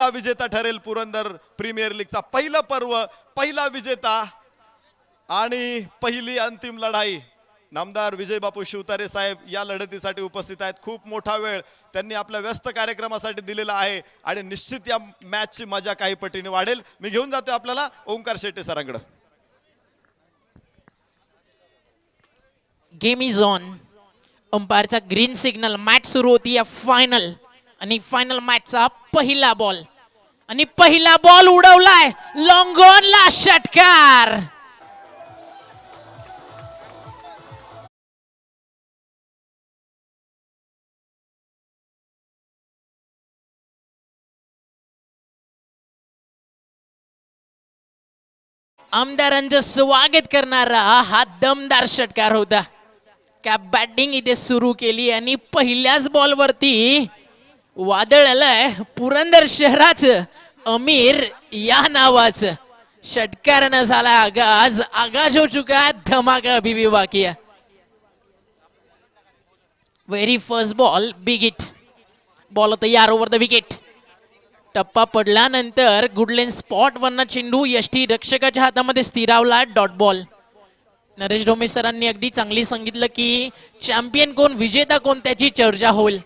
पहिला विजेता ठरेल पुरंदर प्रीमियर लीगचा पहिला पर्व, पहिला विजेता आणि पहिली अंतिम लढाई। नामदार विजय बापू शिवतारे साहेब या लढतीसाठी उपस्थित आहेत। खूप मोठा वेळ त्यांनी आपल्या व्यस्त कार्यक्रमासाठी दिलेला आहे आणि निश्चित या मॅचची मजा काही पटीने वाढेल। मी घेऊन जातोय आपल्याला ओंकार शेट्टे सरांकडे। Game is on. अंपायरचा ग्रीन सिग्नल, मॅच सुरू होती या फायनल आणि फायनल मॅचचा पहिला बॉल आणि पहिला बॉल उडवलाय लॉंग ऑनला षटकार। आमदारांचं स्वागत करणारा हा दमदार षटकार होता। क्या बॅटिंग इथे सुरू केली आणि पहिल्याच बॉल वरती वादळ आलंय पुरंदर शहराचं। अमीर या नावाचं षटकारानं झाला आगाज, आगाज हो चुका है, धमाका अभी भी बाकी है। Very first ball, big hit, ball तयार ओव्हर द विकेट। टप्पा पडल्यानंतर गुडलेन स्पॉट वरना चेंडू यष्टी रक्षकाच्या हातामध्ये स्थिरावला, डॉट बॉल। नरेश ढोमे सरांनी अगदी चांगली सांगितलं की चॅम्पियन कोण, विजेता कोण त्याची चर्चा होईल।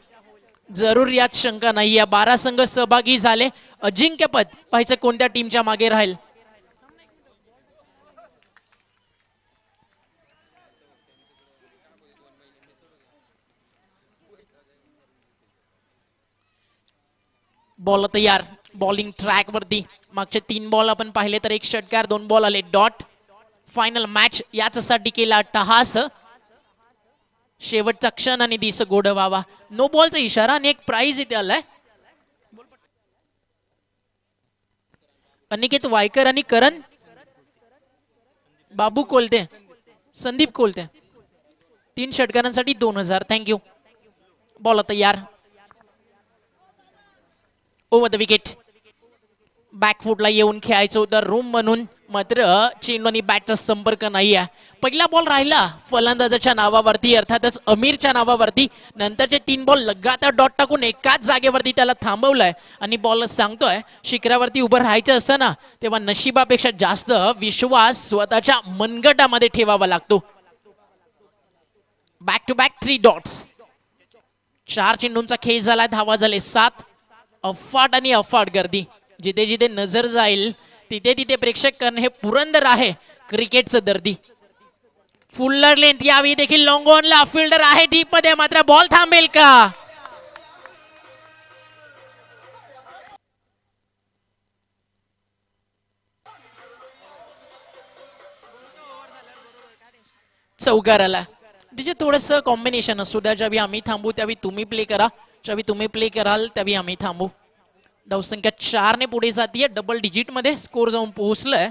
जरूर यात शंका नाही। या 12 संघ सहभागी झाले। अजिंक्यपद पाहायचं कोणत्या टीमच्या मागे राहील। बॉल तयार, बॉलिंग ट्रॅक वरती। मागचे 3 बॉल आपण पाहिले तर 1 षटकार, 2 बॉल आले डॉट। फायनल मॅच यासाठी केला टहास। शेवटचा क्षण आणि दिस गोड व्हावा। नो बॉलचा इशारा आणि एक प्राइज इथे आलाय। अनिकेत वायकर आणि करण बाबू कोलते, संदीप कोलते, 3 षटकारांसाठी 2000। थँक्यू। बॉल तयार ओव्हर द विकेट। बॅकफुटला येऊन खेळायचं होतं रूम म्हणून, मात्र चेंडू आणि बॅटचा संपर्क नाही आहे। पहिला बॉल राहिला फलंदाजाच्या नावावरती, अर्थातच अमीरच्या नावावरती। नंतरचे 3 बॉल लगातार डॉट टाकून एकाच जागेवरती त्याला थांबवलंय आणि बॉल सांगतोय शिखरावरती उभं राहायचं असतं ना, तेव्हा नशिबापेक्षा जास्त विश्वास स्वतःच्या मनगटामध्ये ठेवावा लागतो। Back to back 3 dots. 4 चेंडूंचा खेळ झाला, धावा झाले 7। अफाट आणि अफाट गर्दी, जिथे जिथे नजर जाईल तिथे तिथे प्रेक्षक करणे हे पुरंदर आहे क्रिकेटचं दर्दी। फुल्लर लेंथ यावी देखील लॉंग ऑनला, फिल्डर आहे डीप मध्ये, मात्र बॉल थांबेल का? चौकाराला तिथे थोडस कॉम्बिनेशन असू द्या, ज्यावेळी आम्ही थांबू त्यावेळी तुम्ही प्ले करा, ज्यावेळी तुम्ही प्ले कराल त्यावेळी आम्ही थांबू। धावसंख्या 4 ने पुढे जातीये, डबल डिजिट मध्ये स्कोर जाऊन पोहोचलाय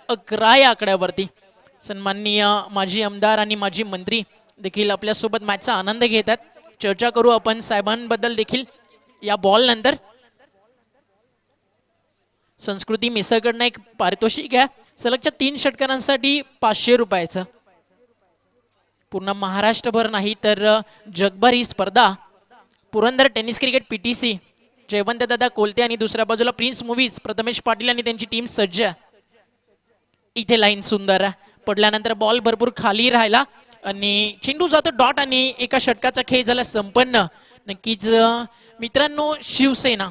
11 या आकड्यावरती। सन्माननीय माजी आमदार आणि माजी मंत्री देखील आपल्या सोबत मॅचचा आनंद घेतात। चर्चा करू आपण साहेबांबद्दल देखील या बॉल नंतर। संस्कृती मिसळकडनं एक पारितोषिक आहे सलगच्या 3 षटकारांसाठी 500 रुपयाचं। पूर्ण महाराष्ट्रभर नाही तर जगभर ही स्पर्धा Purandar tennis cricket PTC Jaywant दादा कोलते आणि दुसऱ्या बाजूला प्रिन्स मूवीज प्रथमेश पाटील आणि त्यांची टीम सज्ज। इथे लाईन सुंदर पडल्यानंतर बॉल भरपूर खाली राहिला आणि चेंडू जातो डॉट आणि एका षटकाचा खेळ झाला संपन्न। नक्कीच मित्रांनो, शिवसेना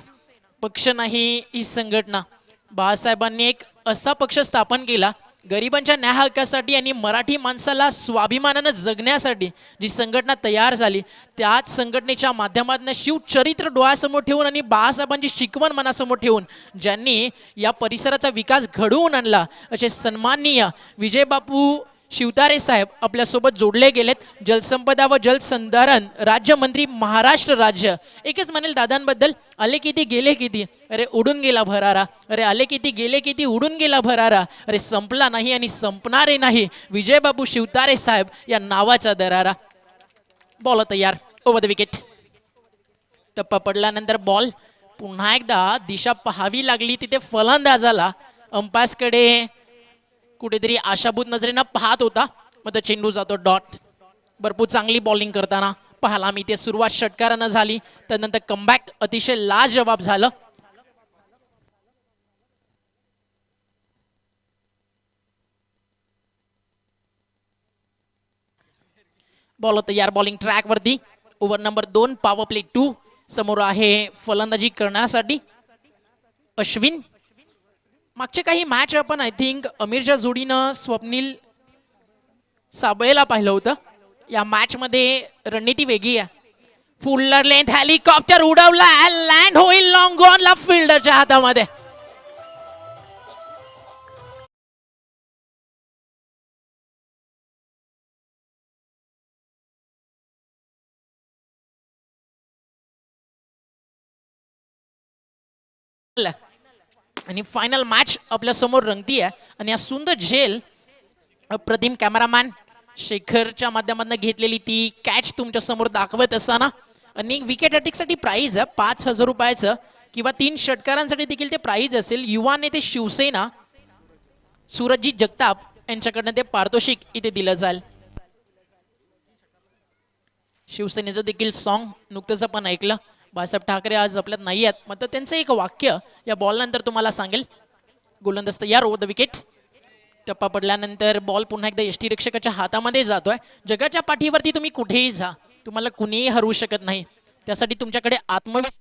पक्ष नाही ही संघटना, बाळासाहेबांनी एक असा पक्ष स्थापन केला गरिबांच्या न्याय हक्कासाठी आणि मराठी माणसाला स्वाभिमानानं जगण्यासाठी जी संघटना तयार झाली, त्याच संघटनेच्या माध्यमातून शिवचरित्र डोळ्यासमोर ठेवून आणि बाळासाहेबांची शिकवण मनासमोर ठेवून ज्यांनी या परिसराचा विकास घडवून आणला असे सन्माननीय विजय बापू शिवतारे साहेब आपल्यासोबत जोडले गेलेत। जलसंपदा व जलसंधारण राज्यमंत्री महाराष्ट्र राज्य। एकच म्हणेल दादांबद्दल, आले किती गेले किती, अरे उडून गेला भरारा, अरे आले किती गेले किती उडून गेला भरारा, अरे संपला नाही आणि संपणारे नाही विजय बापू शिवतारे साहेब या नावाचा दरारा। बॉल तयार ओव्हर द विकेट। टप्पा पडल्यानंतर बॉल पुन्हा एकदा दिशा पाहावी लागली तिथे फलंदाजाला। अंपायर्सकडे कुठेतरी आशाभूत नजरेनं पाहत होता, मग चेंडू जातो डॉट। भरपूर चांगली बॉलिंग करताना पाहायला मी ते सुरुवात षटकारानं झाली, त्यानंतर कमबॅक अतिशय लाजवाब झालं। बॉल तयार बॉलिंग ट्रॅक वरती. ओव्हर नंबर 2 पॉवर प्ले 2 समोर आहे फलंदाजी करण्यासाठी अश्विन. मागचे काही मॅच आपण आय थिंक अमीरच्या जोडीनं स्वप्नील साबळेला पाहिलं होतं. या मॅच मध्ये रणनीती वेगळी आहे. फुल्लर लेंथ हेलिकॉप्टर उडवला, लँड होईल लॉंग ऑनला फिल्डरच्या हातामध्ये. आणि फायनल मॅच आपल्या समोर रंगती आहे. आणि या सुंदर झेल अप्रतिम कॅमेरामॅन शेखरच्या माध्यमातून घेतलेली ती कॅच तुमच्या समोर दाखवत असताना आणि विकेट साठी प्राइज आहे 5,000 रुपयाचं किंवा 3 षटकारांसाठी देखील ते प्राइज असेल. युवा नेते शिवसेना सूरजजी जगताप यांच्याकडनं ते पारितोषिक इथे दिलं जाईल. शिवसेनेचं देखील सॉन्ग नुकतंच आपण ऐकलं. बाळासाहेब ठाकरे आज आपल्यात नाही आहेत, मात्र त्यांचं एक वाक्य या बॉल नंतर तुम्हाला सांगेल. गोलंदाज तयार ओव्हर द विकेट. टप्पा पडल्यानंतर बॉल पुन्हा एकदा यष्टीरक्षकाच्या हातामध्ये जातोय. जगाच्या पाठीवरती तुम्ही कुठेही जा, तुम्हाला कुणीही हरवू शकत नाही. त्यासाठी तुमच्याकडे आत्मविश्वास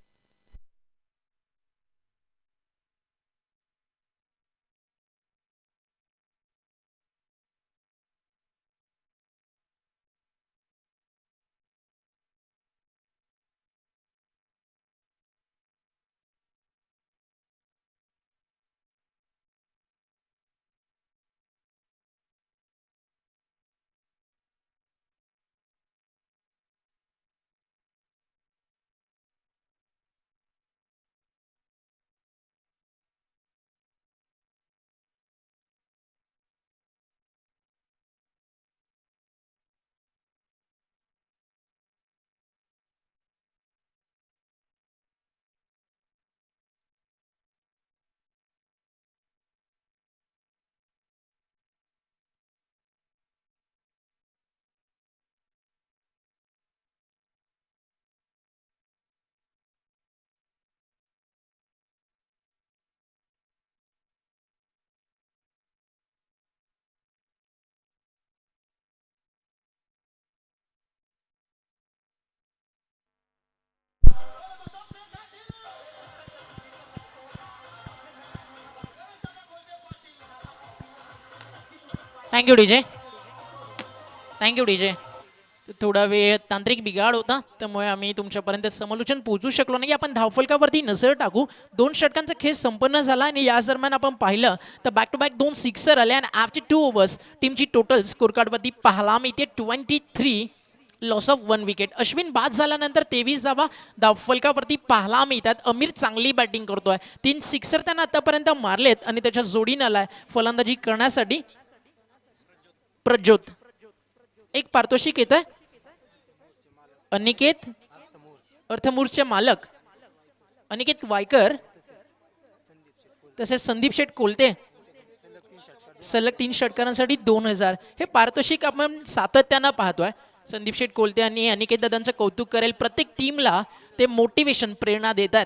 थँक्यू डीजे. Thank you DJ. थोडा वेळ तांत्रिक बिघाड होता, त्यामुळे आम्ही तुमच्यापर्यंत समालोचन पोहोचू शकलो नाही. आपण धावफलकावरती नजर टाकू. 2 षटकांचा खेळ संपन्न झाला आणि या दरम्यान आपण पाहिलं तर बॅक टू बॅक 2 सिक्सर आले आणि आफ्टर 2 ओव्हर्स टीमची टोटल स्कोर कार्डवरती पाहायला मिळते 23 लॉस ऑफ 1 विकेट. अश्विन बाद झाल्यानंतर 23 धावा धावफलकावरती पाहायला मिळतात. अमीर चांगली बॅटिंग करतोय. 3 सिक्सर त्यानं आतापर्यंत मारलेत आणि त्याच्या जोडीनं आलाय फलंदाजी करण्यासाठी प्रज्योत. एक पारितोषिक येत आहे अनिकेत अर्थमूर्सचे मालक अनिकेत वायकर तसेच संदीप शेठ कोलते सलग 3 षटकारांसाठी 2,000 हे पारितोषिक आपण सातत्यानं पाहतोय. संदीप शेठ कोलते आणि अनिकेत दादांचं कौतुक करेल. प्रत्येक टीमला ते मोटिवेशन प्रेरणा देतात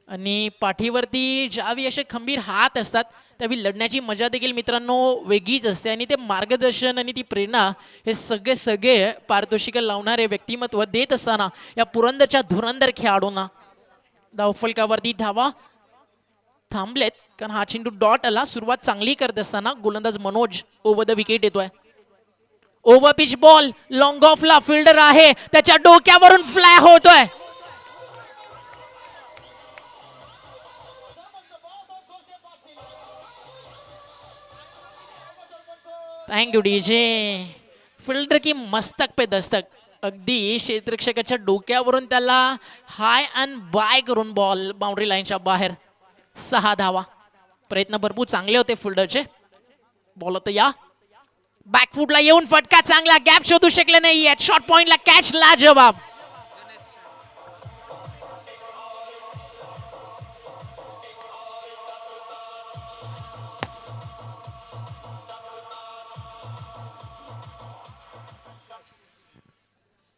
आणि पाठीवरती ज्यावेळी असे खंबीर हात असतात त्यावेळी लढण्याची मजा देखील मित्रांनो वेगळीच असते. आणि ते मार्गदर्शन आणि ती प्रेरणा हे सगळे पारितोषिक लावणारे व्यक्तिमत्व देत असताना या पुरंदरच्या धुरंदर खेळाडूंना धावफलकावरती धावा थांबलेत कारण हा चेंडू डॉट आला. सुरुवात चांगली करत असताना गोलंदाज मनोज ओव्हर द विकेट येतोय. ओव्हर पिच बॉल लॉंग ऑफला फिल्डर आहे, त्याच्या डोक्यावरून फ्लाय होतोय. Thank you DJ. फिल्डर की मस्तक पे दस्तक. अगदी क्षेत्ररक्षकाच्या डोक्यावरून त्याला हाय अँड बाय करून बॉल बाउंड्री लाईनच्या बाहेर. 6 धावा. प्रयत्न भरपूर चांगले होते फिल्डरचे. बॉल होतं या बॅकफुटला येऊन फटका चांगला, गॅप शोधू शकले नाही. शॉर्ट पॉइंटला कॅच ला जवाब.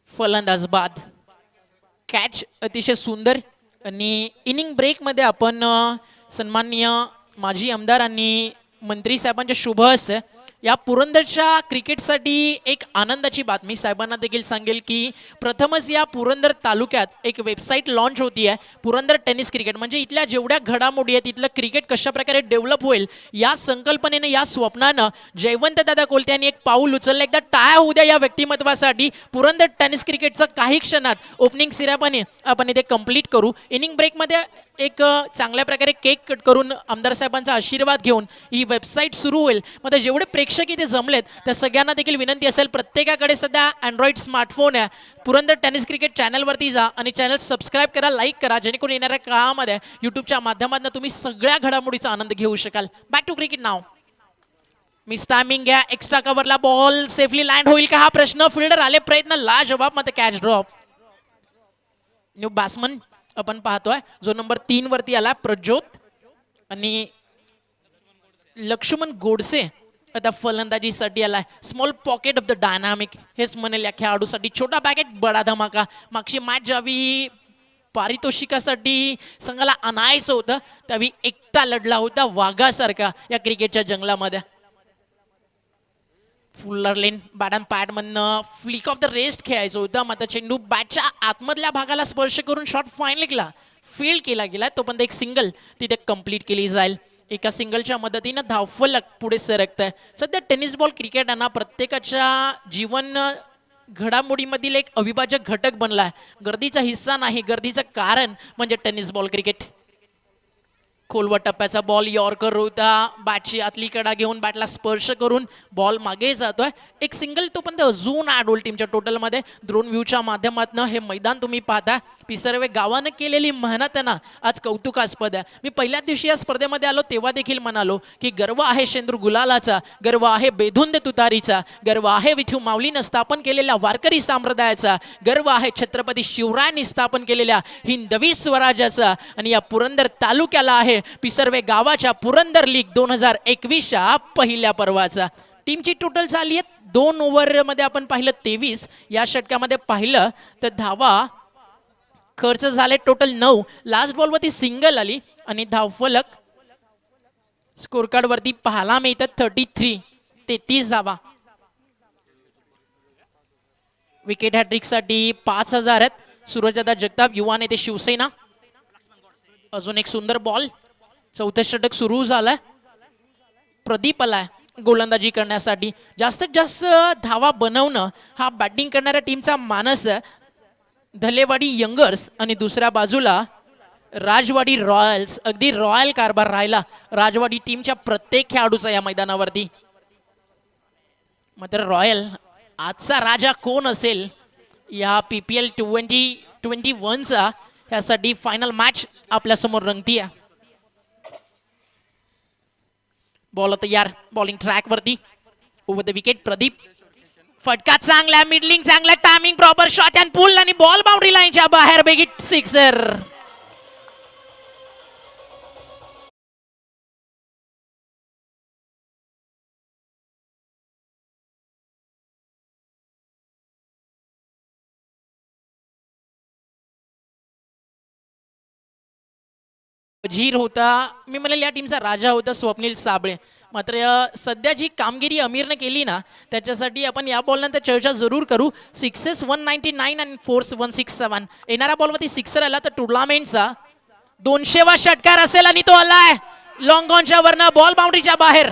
फलंदाज बाद. कॅच अतिशय सुंदर. आणि इनिंग ब्रेकमध्ये आपण सन्माननीय माजी आमदार आणि मंत्री साहेबांच्या शुभ हस्ते या पुरंदरच्या क्रिकेटसाठी एक आनंदाची बातमी साहेबांना देखील सांगेल की प्रथमच या पुरंदर तालुक्यात एक वेबसाईट लॉन्च होती आहे, पुरंदर टेनिस क्रिकेट. म्हणजे इथल्या जेवढ्या घडामोडी आहेत, इथलं क्रिकेट कशा प्रकारे डेव्हलप होईल या संकल्पनेनं, या स्वप्नानं जयवंत दादा कोलते यांनी एक पाऊल उचललं. एकदा टाळ्या होऊ द्या या व्यक्तिमत्वासाठी. पुरंदर टेनिस क्रिकेटचं काही क्षणात ओपनिंग सिरेमनी आपण इथे कंप्लीट करू. इनिंग ब्रेकमध्ये एक चांगल्या प्रकारे केक कट करून आमदार साहेबांचा आशीर्वाद घेऊन ही वेबसाईट सुरू होईल. मग जेवढे प्रेक्षक इथे जमलेत त्या सगळ्यांना देखील विनंती असेल, प्रत्येकाकडे सध्या अँड्रॉइड स्मार्टफोन आहे. पुरंदर टेनिस क्रिकेट चॅनलवरती जा आणि चॅनल सबस्क्राईब करा, लाईक करा, जेणेकरून येणाऱ्या काळामध्ये यूट्यूबच्या माध्यमातून तुम्ही सगळ्या घडामोडीचा आनंद घेऊ शकाल. बॅक टू क्रिकेट नाव. मिस टायमिंग घ्या, एक्स्ट्रा कव्हरला बॉल सेफली लँड होईल का हा प्रश्न. फिल्डर आले, प्रयत्न लाजवाब, मध्ये कॅच ड्रॉप. न्यू बॅट्समन आपण पाहतोय जो नंबर 3 वरती आला, प्रज्योत, आणि लक्ष्मण गोडसे आता फलंदाजीसाठी आलाय. Small pocket of the dynamic हेच म्हणेल या खेळाडूसाठी. छोटा पॅकेट बडा धमाका. मागची मॅच ज्यावेळी पारितोषिकासाठी संघाला आणायचं होतं त्यावेळी एकटा लढला होता वाघासारखा या क्रिकेटच्या जंगलामध्ये. फुल्लर लेन बॅट अँड पॅड मधनं फ्लिक ऑफ द रेस्ट खेळायचं होतं, मात्र चेंडू बॅटच्या आतमधल्या भागाला स्पर्श करून शॉट फायनलीला फील्ड केला गेला. तो पण एक सिंगल तिथे कंप्लीट केली जाईल. एका सिंगलच्या मदतीनं धावफलक पुढे सरकत आहे. सध्या टेनिस बॉल क्रिकेटांना प्रत्येकाच्या जीवन घडामोडीमधील एक अविभाज्य घटक बनला आहे. गर्दीचा हिस्सा नाही, गर्दीचं कारण म्हणजे टेनिस बॉल क्रिकेट. खोलवट टप्प्याचा बॉल यॉर्कर होता, बॅटची आतली कडा घेऊन बॅटला स्पर्श करून बॉल मागे जातोय. एक सिंगल तो पण अजून ॲड होईल टीमच्या टोटलमध्ये. ड्रोन व्ह्यूच्या माध्यमातून हे मैदान तुम्ही पाहता. पिसर्वे गावानं केलेली मेहनत ना आज कौतुकास्पद आहे. मी पहिल्या दिवशी या स्पर्धेमध्ये आलो तेव्हा देखील म्हणालो की गर्व आहे शेंद्रू गुलालाचा, गर्व आहे बेधुंद तुतारीचा, गर्व आहे विठू माऊलीनं स्थापन केलेल्या वारकरी संप्रदायाचा, गर्व आहे छत्रपती शिवरायांनी स्थापन केलेल्या हिंदवी स्वराज्याचा. आणि या पुरंदर तालुक्याला आहे पिसर्वे गावाच्या पुरंदर लीग 2021च्या पहिल्या पर्वाचा. टीमची टोटल झाली आहे 2 ओव्हरमध्ये आपण पाहिलं 23. या षटकामध्ये पाहिलं तर धावा खर्च झाले टोटल 9. लास्ट बॉलवरती सिंगल आली आणि धावफलक स्कोर कार्ड वरती पाहायला मिळतात 33 धावा. विकेट हॅट्रिक साठी 5000 आहेत. सूरजदादा जगताप युवा नेते शिवसेना. अजून एक सुंदर बॉल. चौथं षटक सुरू झालंय. प्रदीप आलाय गोलंदाजी करण्यासाठी. जास्तीत जास्त धावा बनवणं हा बॅटिंग करणाऱ्या टीमचा मानस आहे. धलेवाडी यंगर्स आणि दुसऱ्या बाजूला राजवाडी रॉयल्स. अगदी रॉयल कारभार राहिला राजवाडी टीमच्या प्रत्येक खेळाडूचा या मैदानावरती. मात्र रॉयल आजचा राजा कोण असेल या PPL 2021चा, ह्यासाठी फायनल मॅच आपल्या समोर रंगतीये. बॉल तयार, बॉलिंग ट्रॅक वरती, ओव्हर द विकेट. प्रदीप फटका चांगला, मिडलिंग चांगला, टायमिंग प्रॉपर, शॉट अँड पुल आणि बॉल बाउंड्री लाईनच्या बाहेर. बेगिट सिक्सर. वजीर होता, मी म्हणेल या टीमचा राजा होता स्वप्नील साबळे. मात्र सध्या जी कामगिरी अमीरने केली ना त्याच्यासाठी आपण या बॉल नंतर चर्चा जरूर करू. सिक्सेस 199 आणि फोर्स 167. येणारा बॉलवरती सिक्सर आला तर टुर्नामेंटचा 200वा षटकार असेल आणि तो आलाय लॉंग ऑनच्या वरनं बॉल बाउंड्रीच्या बाहेर.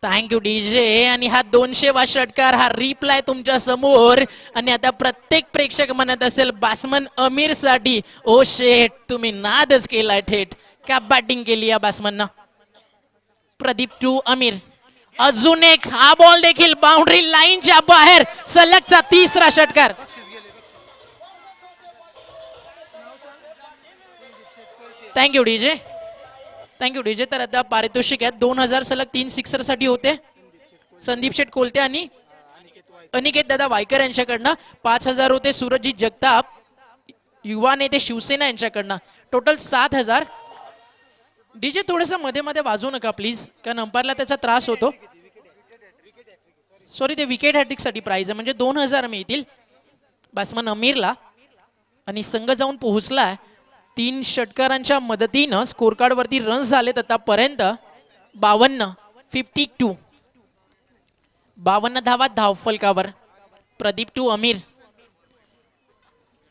Thank you DJ. आणि हा 200वा षटकार, हा रिप्लाय तुमच्या समोर. आणि आता प्रत्येक प्रेक्षक म्हणत असेल बॅट्समन अमीर साठी, ओ शेट तुम्ही नादच केलाय थेट. क्या बॅटिंग केली या बॅट्समननं. प्रदीप टू अमीर. अजून एक, हा बॉल देखील बाउंड्री लाईनच्या बाहेर. सलगचा 3रा षटकार. Thank you DJ, thank you DJ. तर आता पारितोषिक आहे 2000 सलग 3 सिक्सर साठी होते. संदीप शेठ कोलते आणि अनिकेत दादा वायकर यांच्याकडनं. 5000 होते सूरजजी जगताप युवा नेते शिवसेना यांच्याकडनं. टोटल 7000. डीजे थोडंसं मध्ये मध्ये वाजू नका प्लीज, कारण अंपायरला त्याचा त्रास होतो. सॉरी ते विकेट हॅट्रिकसाठी प्राइज आहे म्हणजे 2000 मिळतील बॅट्समन अमीरला. आणि संघ जाऊन पोहोचलाय 3 षटकारांच्या मदतीनं. स्कोर कार्डवरती रन्स झालेत आतापर्यंत 52 धावा धावफलकावर. प्रदीप टू अमीर.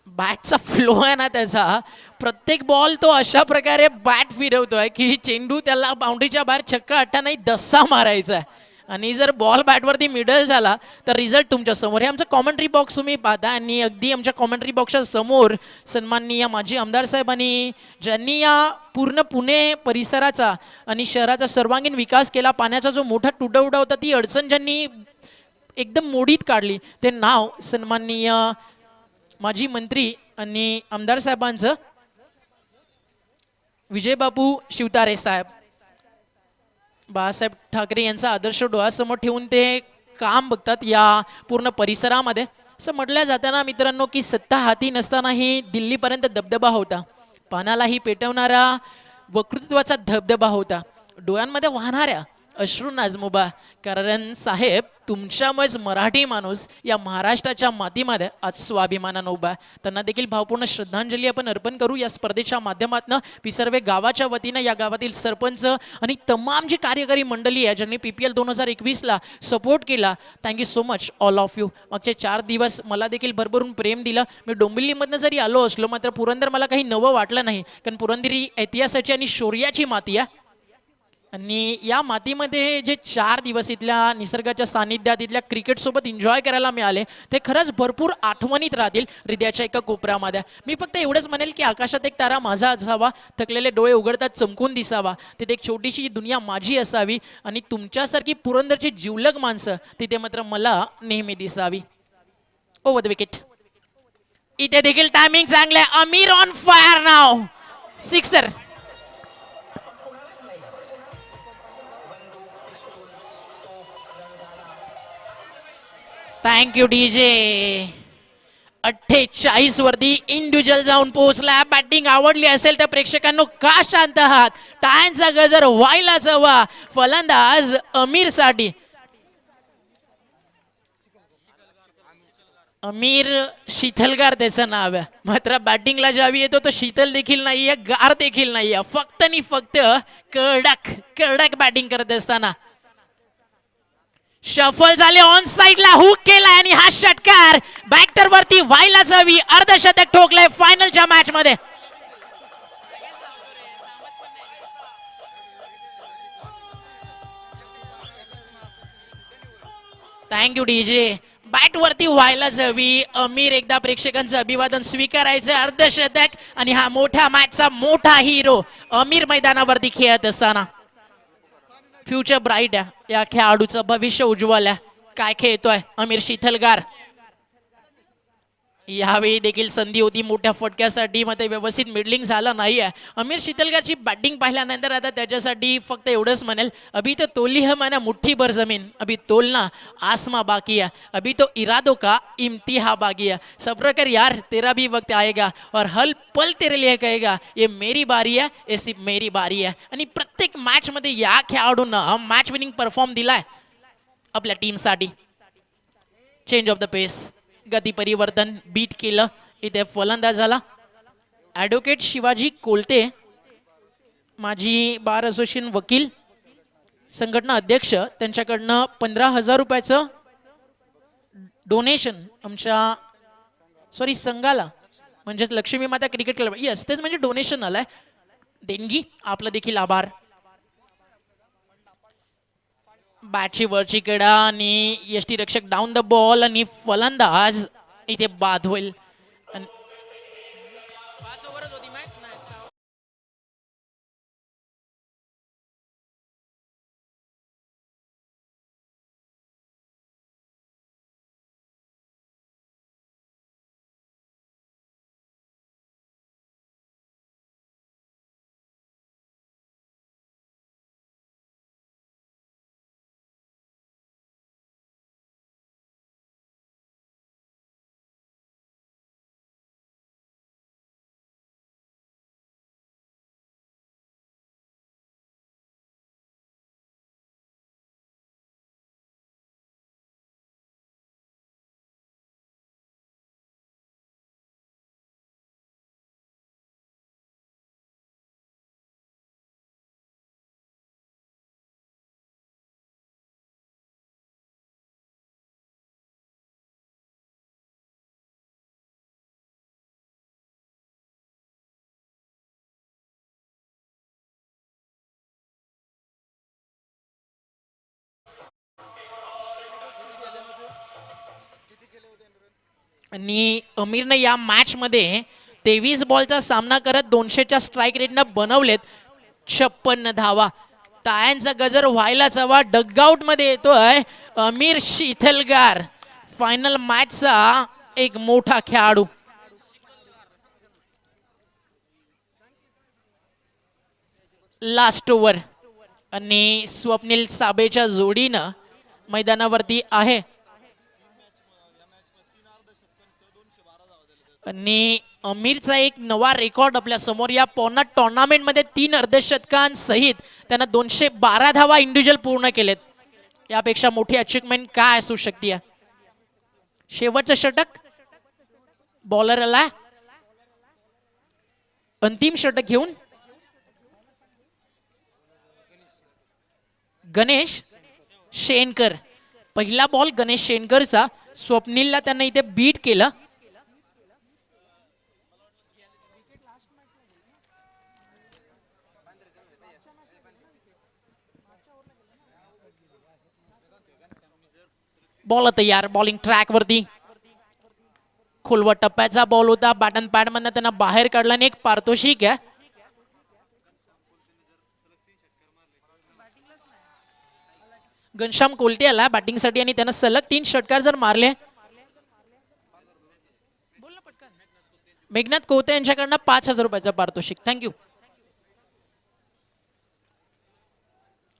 बॅटचा फ्लो आहे ना त्याचा, प्रत्येक बॉल तो अशा प्रकारे बॅट फिरवतोय की चेंडू त्याला बाउंड्रीच्या बाहेर छक्का अट्टा नाही दस्सा मारायचा आहे. आणि जर बॉल बॅटवरती मिडल झाला तर रिझल्ट तुमच्या समोर. हे आमचं कॉमेंट्री बॉक्स तुम्ही पाहता आणि अगदी आमच्या कॉमेंट्री बॉक्सच्या समोर सन्माननीय माजी आमदार साहेबांनी ज्यांनी या पूर्ण पुणे परिसराचा आणि शहराचा सर्वांगीण विकास केला, पाण्याचा जो मोठा तुटवडा होता ती अडचण ज्यांनी एकदम मोडीत काढली, ते नाव सन्माननीय माजी मंत्री आणि आमदार साहेबांचं विजयबापू शिवतारे साहेब. बाळासाहेब ठाकरे यांचा आदर्श डोळ्यासमोर ठेवून ते काम बघतात या पूर्ण परिसरामध्ये. असं म्हटलं जाताना मित्रांनो की सत्ता हाती नसतानाही दिल्लीपर्यंत दबदबा होता, पानालाही पेटवणारा वक्तृत्वाचा धबधबा होता, डोळ्यांमध्ये वाहणाऱ्या अश्रू नाजमुबा. कारण साहेब तुमच्यामुळेच मराठी माणूस या महाराष्ट्राच्या मातीमध्ये आज स्वाभिमानानं उभा. त्यांना देखील भावपूर्ण श्रद्धांजली आपण अर्पण करू या स्पर्धेच्या माध्यमातून. पिसर्वे गावाच्या वतीनं या गावातील सरपंच आणि तमाम जी कार्यकारी मंडळी आहे ज्यांनी PPL 2021ला सपोर्ट केला, thank you so much all of you. मागचे 4 दिवस मला देखील भरभरून प्रेम दिलं. मी डोंबिवलीमधनं जरी आलो असलो मात्र पुरंदर मला काही नवं वाटलं नाही, कारण पुरंदर ही ऐतिहासाची आणि शौर्याची माती आहे. आणि या मातीमध्ये जे 4 दिवस इथल्या निसर्गाच्या सानिध्यात इथल्या क्रिकेटसोबत एन्जॉय करायला मिळाले ते खरंच भरपूर आठवणीत राहतील हृदयाच्या एका कोपऱ्यामध्ये. मी फक्त एवढंच म्हणेल की आकाशात एक तारा माझा असावा, थकलेले डोळे उघडतात चमकून दिसावा, तिथे एक छोटीशी दुनिया माझी असावी आणि तुमच्यासारखी पुरंदरची जिवलग माणसं तिथे मात्र मला नेहमी दिसावी. Over the wicket. इथे देखील टायमिंग चांगलं आहे. अमीर ऑन फायर नाव. सिक्सर. Thank you DJ. 48 वरती इंडिव्हिज्युअल जाऊन पोहोचला. बॅटिंग आवडली असेल तर प्रेक्षकांनो का शांत आहात? टाळ्यांचा गजर व्हायलाच हवा फलंदाज अमीर साठी. अमीर शीतलगार त्याचं नाव आहे, मात्र बॅटिंगला ज्यावेळी येतो तो शीतल देखील नाहीये, गार देखील नाहीये, फक्त आणि फक्त कडक कडक बॅटिंग करत असताना. शफल झाले, ऑन साइडला हुक केलाय आणि हा षटकार बॅटर वरती व्हायलाच हवी. अर्धशतक ठोकलंय फायनलच्या मॅच मध्ये. Thank you DJ. बॅट वरती व्हायलाच हवी. अमीर एकदा प्रेक्षकांचं अभिवादन स्वीकारायचं. अर्धशतक आणि हा मोठ्या मॅचचा मोठा हिरो अमीर मैदानावरती खेळत असताना. फ्युचर ब्राईट आहे या खेळाडूचं, भविष्य उज्ज्वल आहे. काय खेळतोय अमीर शीतलगार. यावेळी देखील संधी होती मोठ्या फटक्यासाठी, मग ते व्यवस्थित मिडलिंग झालं नाहीये. अमीर शीतलगारची बॅटिंग पाहिल्यानंतर आता त्याच्यासाठी फक्त एवढंच म्हणेल, अभी तो तोली है मैंने मुट्ठी भर जमीन, अभी तोलना आसमां बाकी है, अभी तो इरादों का इम्तिहा बाकी है. सब्र कर यार तेरा भी वक्त आएगा और हल पल तेरे लिए कहेगा ये मेरी बारी है, ये सिर्फ मेरी बारी है. आणि प्रत्येक मॅच मध्ये या खेळाडूंना मॅच विनिंग परफॉर्म दिलाय आपल्या टीमसाठी. चेंज ऑफ द पेस, गती परिवर्तन बीट केलं. इथे फलंदाजाला ॲडव्होकेट शिवाजी कोलते, माजी बार असोसिएशन वकील, संघटना अध्यक्ष, त्यांच्याकडनं 15,000 रुपयाचं डोनेशन आमच्या संघाला म्हणजेच लक्ष्मी माता क्रिकेट क्लब, यस तेच म्हणजे डोनेशन आलंय, देणगी. आपलं देखील आभार. बॅटची वरची कडा आणि यष्टीरक्षक डाऊन द बॉल आणि फलंदाज इथे बाद होईल. आणि अमीरनं या मॅच मध्ये 23 बॉलचा सामना करत 200च्या स्ट्राईक रेटनं बनवलेत 56 धावा. टाळ्यांचा गजर व्हायलाच हवा. डगआउट मध्ये येतोय अमीर शीतलगार, फायनल मॅचचा एक मोठा खेळाडू. लास्ट ओव्हर आणि स्वप्नील साबेच्या जोडीनं मैदानावरती आहे. आणि अमीरचा एक नवा रेकॉर्ड आपल्या समोर. या पूर्ण टुर्नामेंट मध्ये 3 अर्धशतकांसहित त्यानं 212 धावा इंडिव्हिज्युअल पूर्ण केलेत. यापेक्षा मोठी अचीवमेंट काय असू शकते. शेवटचं षटक बॉलर आला, अंतिम षटक घेऊन गणेश शेणकर. पहिला बॉल गणेश शेणकरचा. स्वप्नीलला त्यांना इथे बीट केलं. बॉल तयार, बॉलिंग ट्रॅक वरती. खोलवा टप्प्याचा बॉल होता. बॅटन पॅड मधनं त्यांना बाहेर काढला आणि एक पारितोषिक आहे. घनश्याम कोलते आला बॅटिंगसाठी आणि त्यानं सलग 3 षटकार जर मारले. मेघनाथ कोते यांच्याकडनं 5,000 रुपयाचं पारितोषिक. थँक्यू.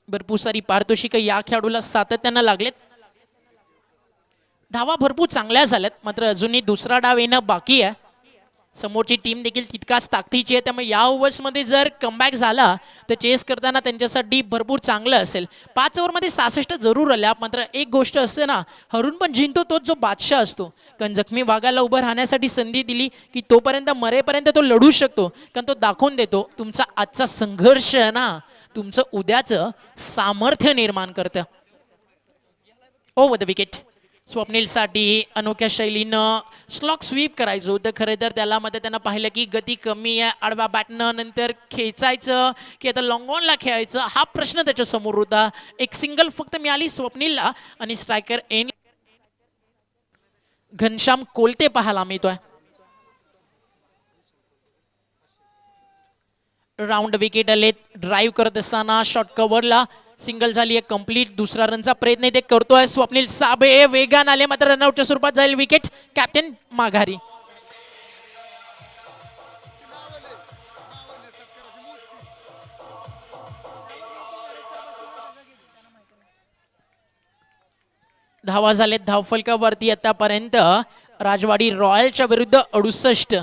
भरपूर सारी पारितोषिक या खेळाडूला सातत्यानं लागलेत. धावा भरपूर चांगल्या झाल्यात, मात्र अजूनही दुसरा डाव येणं बाकी आहे. समोरची टीम देखील तितकाच ताकदीची आहे, त्यामुळे या ओव्हर्समध्ये जर कमबॅक झाला तर चेस करताना त्यांच्यासाठी भरपूर चांगलं असेल. 5 ओव्हरमध्ये 66 जरूर आल्या, मात्र एक गोष्ट असते ना, हरून पण जिंकतो तोच जो बादशाह असतो. कारण जखमी वाघाला उभं राहण्यासाठी संधी दिली की तोपर्यंत मरेपर्यंत तो लढू शकतो. कारण तो दाखवून देतो तुमचा आजचा संघर्ष आहे ना, तुमचं उद्याचं सामर्थ्य निर्माण करतं. Over the wicket. स्वप्नीलसाठी अनोख्या शैलीनं स्लॉक स्वीप करायचं होतं. खरं तर त्याला मध्ये त्यांना पाहिलं की गती कमी आहे, आडवा बॅटनं नंतर खेचायचं की आता लॉंग ऑनला खेळायचं, हा प्रश्न त्याच्या समोर होता. एक सिंगल फक्त मिळाली स्वप्नीलला आणि स्ट्रायकर एंड घनश्याम कोलते पाहायला मिळतोय. राऊंड विकेट आले. ड्राईव्ह करत असताना शॉर्ट कव्हरला सिंगल झाली आहे कंप्लीट. दुसरा रनचा प्रयत्न इथे करतोय स्वप्नील साबे. वेगान आले मात्र रनआउटच्या स्वरूपात जाईल विकेट. कॅप्टन माघारी. धावा झालेत धावफलकावरती आतापर्यंत. राजवाडी रॉयलच्या विरुद्ध 68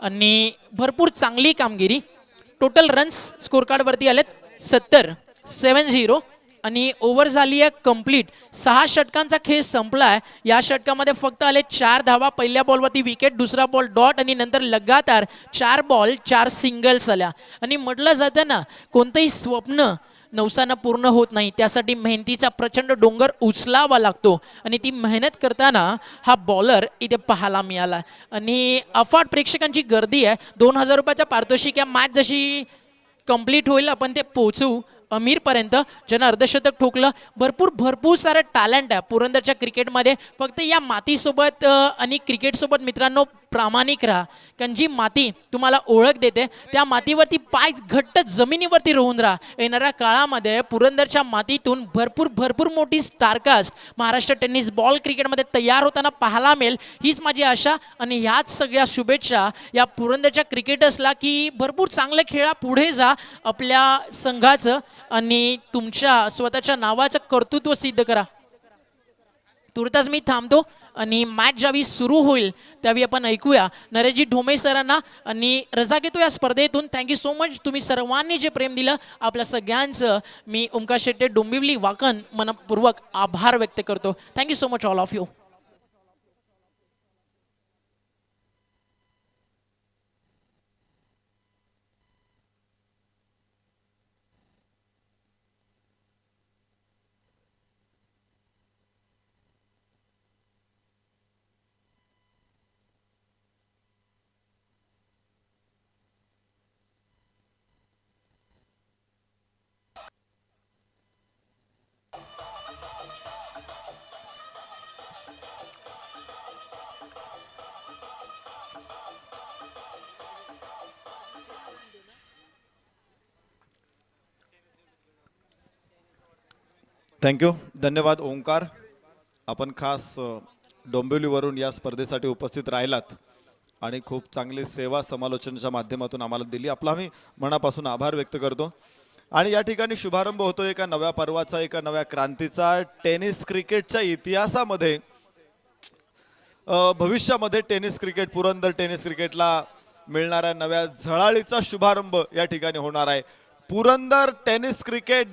आणि भरपूर चांगली कामगिरी. टोटल रन्स स्कोर कार्ड वरती आलेत 70 आणि ओव्हर झाली आहे कंप्लीट. 6 षटकांचा खेळ संपलाय. या षटकामध्ये फक्त आले 4 धावा. पहिल्या बॉलवरती विकेट, दुसरा बॉल डॉट आणि नंतर लगातार 4 बॉल 4 सिंगल्स आल्या. आणि म्हटलं जातं ना, कोणतंही स्वप्न नवसानं पूर्ण होत नाही, त्यासाठी मेहनतीचा प्रचंड डोंगर उचलावा लागतो. आणि ती मेहनत करताना हा बॉलर इथे पाहायला मिळाला. आणि अफाट प्रेक्षकांची गर्दी आहे. 2,000 रुपयाचा पारितोषिक. या मॅच जशी कंप्लीट होईल आपण ते पोहोचू अमीरपर्यंत, ज्यानं अर्धशतक ठोकलं. भरपूर सारं टॅलेंट आहे पुरंदरच्या क्रिकेटमध्ये. फक्त या मातीसोबत आणि क्रिकेटसोबत मित्रांनो प्रामाणिक राहा. कारण जी माती तुम्हाला ओळख देते त्या मातीवरती पाय घट्ट जमिनीवरती रोवून राहा. येणाऱ्या काळामध्ये पुरंदरच्या मातीतून भरपूर मोठी स्टारकास्ट महाराष्ट्र टेनिस बॉल क्रिकेटमध्ये तयार होताना पाहायला मिळेल, हीच माझी आशा. आणि ह्याच सगळ्या शुभेच्छा या पुरंदरच्या क्रिकेटर्सला की भरपूर चांगलं खेळा, पुढे जा, आपल्या संघाचं आणि तुमच्या स्वतःच्या नावाचं कर्तृत्व सिद्ध करा. तुर्तास मी थांबतो आणि मॅच ज्यावेळी सुरू होईल त्यावेळी आपण ऐकूया नरेशजी ढोमे सरांना आणि रजा घेतो या स्पर्धेतून. Thank you so much. तुम्ही सर्वांनी जे प्रेम दिलं आपल्या सगळ्यांचं मी ओंकार शेट्टे डोंबिवली वाकण मनपूर्वक आभार व्यक्त करतो. Thank you so much all of you. Thank you, धन्यवाद ओंकार. आपण खास डोंबिवलीवरून या स्पर्धेसाठी उपस्थित राहिलात आणि खूप चांगली सेवा समालोचनाच्या माध्यमातून आम्हाला दिली. आपला आम्ही मनापासून आभार व्यक्त करतो. आणि या ठिकाणी शुभारंभ होतो एका नव्या पर्वाचा, एका नव्या क्रांतीचा. टेनिस क्रिकेटच्या इतिहासामध्ये भविष्यामध्ये टेनिस क्रिकेट, पुरंदर टेनिस क्रिकेटला मिळणाऱ्या नव्या झळाळीचा शुभारंभ या ठिकाणी होणार आहे. पुरंदर टेनिस क्रिकेट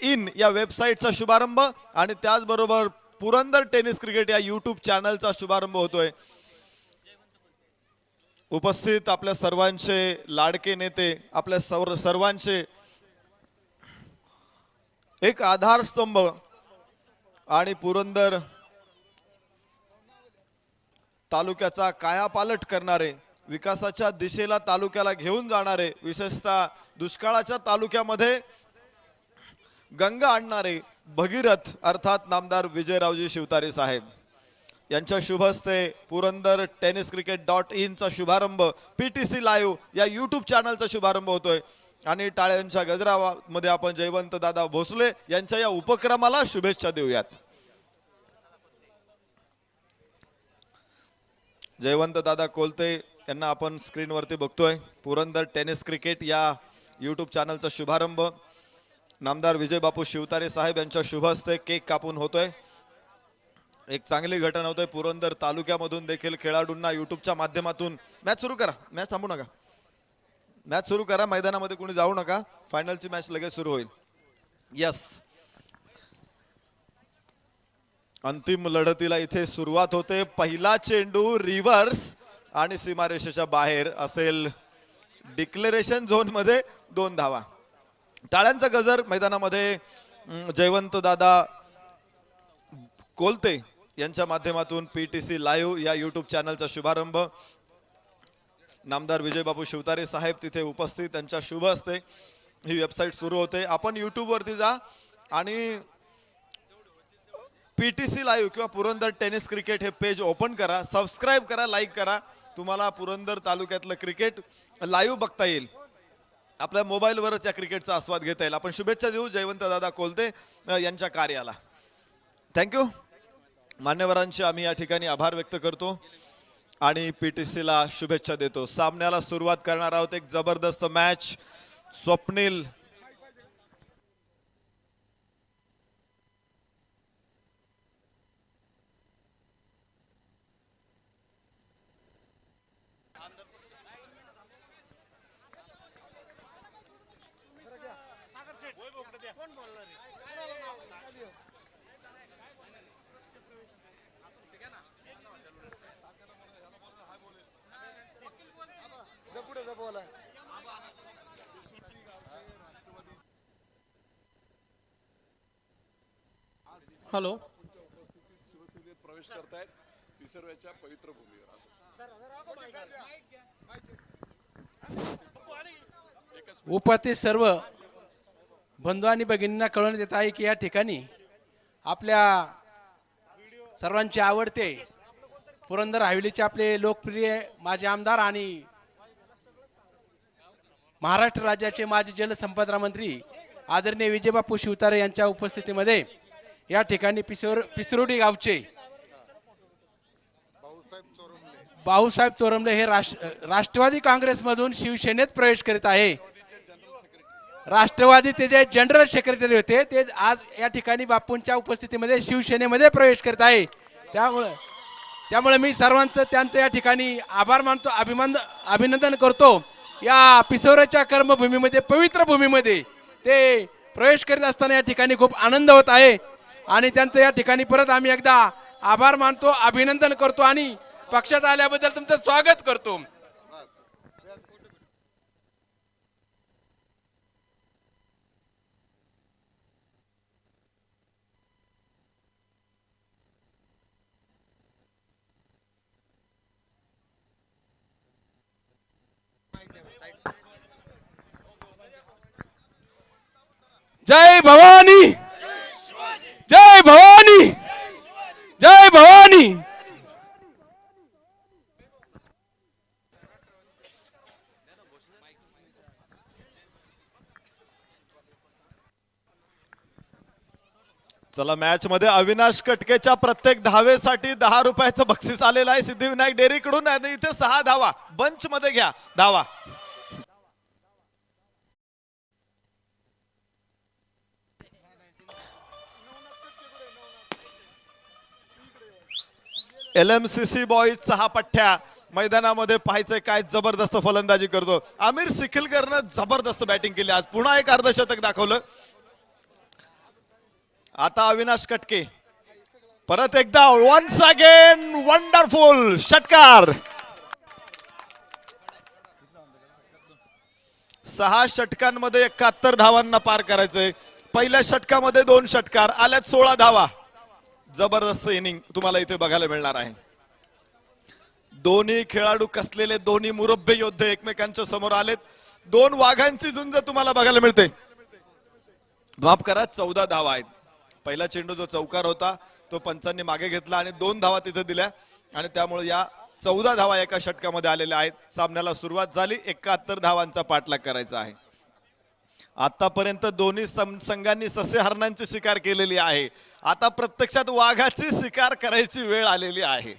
.in या वेबसाईटचा शुभारंभ आणि त्याचबरोबर पुरंदर टेनिस क्रिकेट या यूट्यूब चॅनलचा शुभारंभ होतोय. उपस्थित आपल्या सर्वांचे लाडके नेते, आपल्या सर्वांचे एक आधारस्तंभ आणि पुरंदर तालुक्याचा कायापालट करणारे, विकासाच्या दिशेला तालुक्याला घेऊन जाणारे, विशेषतः दुष्काळाच्या तालुक्यामध्ये गंगा आणणारे भगीरथ अर्थात नामदार विजयरावजी शिवतारे साहेब यांच्या शुभ हस्ते पुरंदर टेनिस क्रिकेट .in चा शुभारंभ, PTC लाईव्ह या यूट्यूब चॅनलचा शुभारंभ होतोय. आणि टाळ्यांच्या गजरामध्ये आपण जयवंत दादा भोसले यांच्या या उपक्रमाला शुभेच्छा देऊयात. जयवंत दादा कोलते यांना आपण स्क्रीनवरती बघतोय. पुरंदर टेनिस क्रिकेट या यूट्यूब चॅनलचा शुभारंभ नामदार विजय बापू शिवतारे साहेब यांच्या शुभ हस्ते केक कापून होतोय. एक चांगली घटना होतोय. पुरंदर तालुक्यामधून देखील खेळाडूंना यूट्यूबच्या माध्यमातून मॅच सुरू करा, मॅच थांबू नका, मॅच सुरू करा, मैदानामध्ये कोणी जाऊ नका, फायनलची मॅच लगेच सुरू होईल. यस, अंतिम लढतीला इथे सुरुवात होते. पहिला चेंडू रिव्हर्स आणि सीमारेषेच्या बाहेर असेल. डिक्लेरेशन झोन मध्ये 2 धावा. टाळ्यांचा गजर मैदानामध्ये जयवंत दादा कोलते यांच्या माध्यमातून PTC लाईव्ह या यूट्यूब चॅनलचा शुभारंभ. नामदार विजय बापू शिवतारे साहेब तिथे उपस्थित, त्यांच्या शुभ हस्ते ही वेबसाईट सुरू होते. आपण यूट्यूब वरती जा आणि PTC लाईव्ह किंवा पुरंदर टेनिस क्रिकेट हे पेज ओपन करा, सबस्क्राईब करा, लाईक करा. तुम्हाला पुरंदर तालुक्यातलं क्रिकेट लाईव्ह बघता येईल. आपल्या मोबाईलवरच या क्रिकेटचा आस्वाद घेता येईल. आपण शुभेच्छा देऊ जयवंत दादा कोलते यांच्या कार्याला. थँक्यू. मान्यवरांचे आम्ही या ठिकाणी आभार व्यक्त करतो आणि PTC ला शुभेच्छा देतो. सामन्याला सुरुवात करणार आहोत. एक जबरदस्त मॅच. स्वप्नील हॅलो, प्रवेश करतायत पिसरव्याच्या पवित्र भूमीवर. उपस्थित सर्व बंधू आणि भगिनींना कळवण्यात येत आहे की या ठिकाणी आपल्या सर्वांचे आवडते पुरंदर हवेलीचे आपले लोकप्रिय माजी आमदार आणि महाराष्ट्र राज्याचे माजी जलसंपदा मंत्री आदरणीय विजयबापू शिवतारे यांच्या उपस्थितीमध्ये या ठिकाणी पिसरोडी गावचे भाऊसाहेब चोरमले हे राष्ट्रवादी काँग्रेसमधून शिवसेनेत प्रवेश करीत आहे. राष्ट्रवादी ते जे जनरल सेक्रेटरी होते ते आज या ठिकाणी बापूंच्या उपस्थितीमध्ये शिवसेनेमध्ये प्रवेश करत आहे. त्यामुळे मी सर्वांचं त्यांचं या ठिकाणी आभार मानतो, अभिनंदन करतो. या पिसोऱ्याच्या कर्मभूमीमध्ये, पवित्र भूमीमध्ये ते प्रवेश करीत असताना या ठिकाणी खूप आनंद होत आहे आणि त्यांचं या ठिकाणी परत आम्ही एकदा आभार मानतो, अभिनंदन करतो आणि पक्षात आल्याबद्दल तुमचं स्वागत करतो. जय भवानी, जय भवानी, जय भवानी. चला मॅच मध्ये अविनाश कटकेच्या प्रत्येक धावेसाठी 10 रुपयाचं बक्षीस आलेलं आहे सिद्धिविनायक डेअरीकडून आणि इथे 6 धावा बंच मध्ये घ्या धावा. LMCC बॉईज 6 पठ्ठ्या मैदानामध्ये पाहायचंय काय जबरदस्त फलंदाजी करतो. आमिर सिखलकरनं जबरदस्त बॅटिंग केली आज पुन्हा एक अर्धशतक दाखवलं. आता अविनाश कटके परत एकदा वन्स अगेन वंडरफुल षटकार. 6 षटकांमध्ये 71 धावांना पार करायचंय. पहिल्या षटकामध्ये 2 षटकार आल्यात 16 धावा. जबरदस्त इनिंग तुम्हाला इथे बघायला मिळणार आहे. दोन्ही खेळाडू कसलेले दोन्ही मुरब्बे योद्धे एकमेकांच्या समोर आलेत. 2 वाघांची झुंज तुम्हाला बघायला मिळते. माफ करा 14 धावा आहेत. पहिला चेंडू जो चौकार होता तो पंचांनी मागे घेतला आणि 2 धावा तिथे दिल्या आणि त्यामुळे या 14 धावा एका षटकामध्ये आलेल्या आहेत. सामन्याला सुरुवात झाली. 71 धावांचा पाठलाग करायचा आहे. आतापर्यंत दोन्ही संघांनी सस्यहरणांची शिकार केलेली आहे. आता प्रत्यक्षात वाघाची शिकार करायची वेळ आलेली आहे.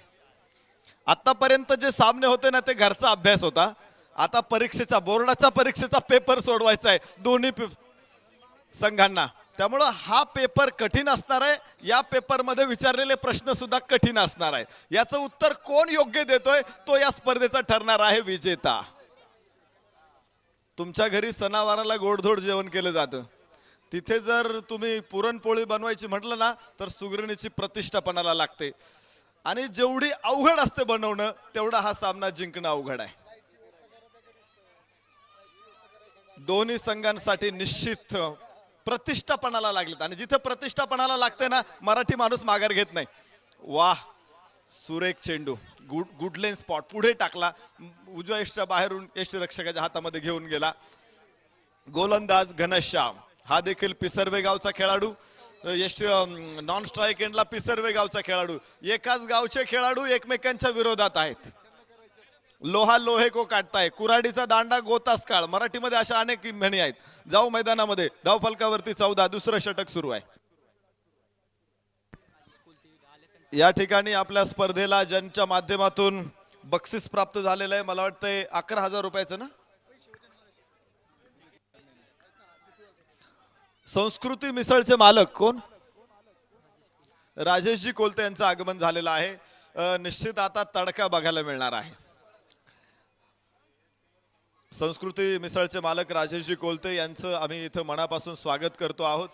आतापर्यंत जे सामने होते ना ते घरचा अभ्यास होता. आता परीक्षेचा बोर्डाचा परीक्षेचा पेपर सोडवायचा आहे दोन्ही संघांना. त्यामुळं हा पेपर कठीण असणार आहे. या पेपर मध्ये विचारलेले प्रश्न सुद्धा कठीण असणार आहे. याचं उत्तर कोण योग्य देतोय तो या स्पर्धेचा ठरणार आहे विजेता. तुमच्या घरी सणावाराला गोडधोड जेवण केलं जातं. तिथे जर तुम्ही पुरणपोळी बनवायची म्हटलं ना तर सुगरणीची प्रतिष्ठापणाला लागते आणि जेवढी अवघड असते बनवणं तेवढा हा सामना जिंकणं अवघड आहे. दोन्ही संघांसाठी निश्चित प्रतिष्ठापणाला लागलेत आणि जिथे प्रतिष्ठापणाला लागते ना मराठी माणूस माघार घेत नाही. वाह सुरेख चेंडू गुड लेन स्पॉट पुढे टाकला. उजव्या यष्टीच्या बाहेरून यष्टीरक्षकाच्या हातामध्ये घेऊन गेला. गोलंदाज घनश्याम हा देखील पिसर्वे गावचा खेळाडू. यष्टी नॉन स्ट्राईक एंडला पिसर्वे गावचा खेळाडू. एकाच गावचे खेळाडू एकमेकांच्या विरोधात आहेत. लोहा लोहे को काटताय. कुऱ्हाडीचा दांडा गोतास काळ मराठीमध्ये अशा अनेक म्हणी आहेत. जाऊ मैदानामध्ये धावफलकावरती 14 दुसरं षटक सुरू आहे. या ठिकाणी आपल्या स्पर्धेला ज्यांच्या माध्यमातून बक्षीस प्राप्त झालेलं आहे मला वाटतंय 11,000 रुपयाचं ना. संस्कृती मिसळचे मालक कोण राजेशजी कोलते यांचं आगमन झालेलं आहे. निश्चित आता तडका बघायला मिळणार आहे. संस्कृती मिसळचे मालक राजेशजी कोलते यांचं आम्ही इथं मनापासून स्वागत करतो आहोत.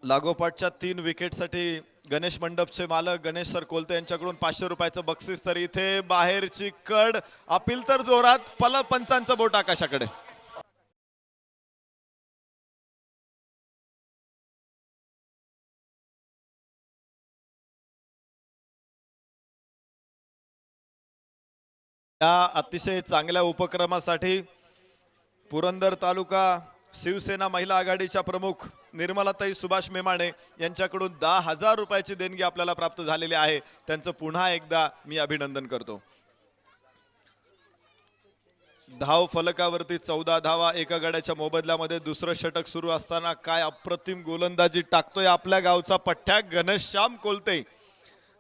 लागोपाठच्या 3 विकेटसाठी गणेश मंडपचे मालक गणेश सर कोलते यांच्याकडून 500 रुपयाचं बक्षीस. तर इथे बाहेरची कड अपील तर जोरात पंचांचं बोट आकाशाकडे. या अतिशय चांगल्या उपक्रमासाठी पुरंदर तालुका शिवसेना महिला आघाडीच्या प्रमुख निर्मलाताई सुभाष मेमाणे यांच्याकडून 10,000 रुपयाची देणगी आपल्याला प्राप्त झालेली आहे. त्यांचं पुन्हा एकदा मी अभिनंदन करतो. धाव फलकावरती 14 धावा एका गड्याच्या मोबदल्यामध्ये. दुसरं षटक सुरू असताना काय अप्रतिम गोलंदाजी टाकतोय आपल्या गावचा पठ्ठ्या घनश्याम कोलते.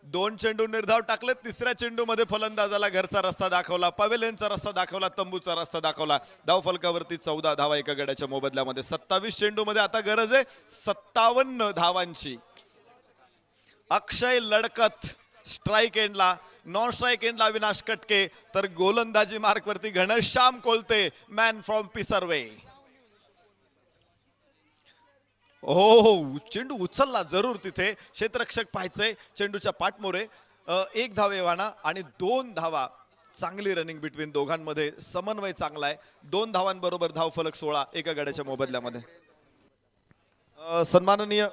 2 चेंडू निर्धाव टाकले. तिसऱ्या चेंडू मध्ये फलंदाजाला घरचा रस्ता दाखवला. पवेलियनचा रस्ता दाखवला. तंबूचा रस्ता दाखवला. धाव फलकावरती 14 धावा एका गड्याच्या मोबदल्यामध्ये. 27 चेंडू मध्ये आता गरज आहे 57 धावांची. अक्षय लडकत स्ट्राईक एंडला. नॉन स्ट्राईक एंडला अविनाश कटके. तर गोलंदाजी मार्क वरती घनश्याम कोलते मॅन फ्रॉम पिसर्वे. हो चेंडू उचलला जरूर. तिथे क्षेत्ररक्षक पाहायचंय. चेंडूच्या पाठमोरे 1 धाव एवाना आणि 2 धावा. चांगली रनिंग बिटवीन दोघांमध्ये. समन्वय चांगला आहे. 2 धावांबरोबर धाव फलक 16 एका गड्याच्या मोबदल्यामध्ये. सन्माननीय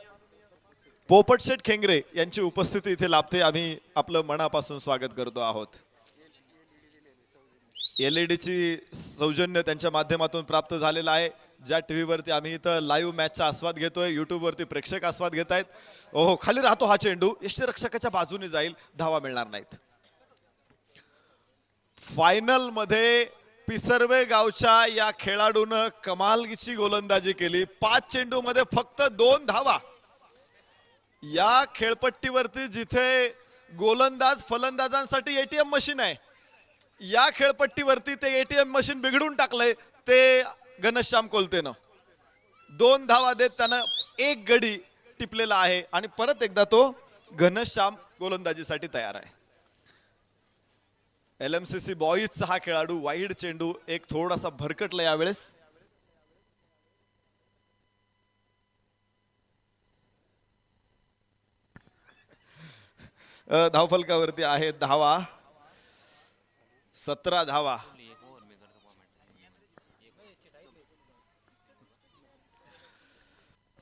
पोपटशेठ खेंगरे यांची उपस्थिती इथे लाभते. आम्ही आपलं मनापासून स्वागत करतो आहोत. LED ची सौजन्य त्यांच्या माध्यमातून प्राप्त झालेलं आहे. ज्या टीव्हीवरती आम्ही इथं लाईव्ह मॅचचा आस्वाद घेतोय युट्यूबवरती प्रेक्षक आस्वाद घेत आहेत. ओहो खाली राहतो हा चेंडू. यष्टीरक्षकाच्या बाजूने जाईल. धावा मिळणार नाहीत. फायनल मध्ये पिसर्वे गावच्या या खेळाडूनं कमालीची गोलंदाजी केली. 5 चेंडूमध्ये फक्त 2 धावा. या खेळपट्टीवरती जिथे गोलंदाज फलंदाजांसाठी एटीएम मशीन आहे, या खेळपट्टीवरती ते एटीएम मशीन बिघडून टाकलंय ते घनश्याम कोलतेनं. 2 धावा देत त्यानं 1 गडी टिपलेला आहे आणि परत एकदा तो घनश्याम गोलंदाजीसाठी तयार आहे. LMCC बॉईजचा हा खेळाडू वाईड चेंडू एक थोडासा भरकटला यावेळेस. धावफलकावरती आहे धावा, 17 धावा.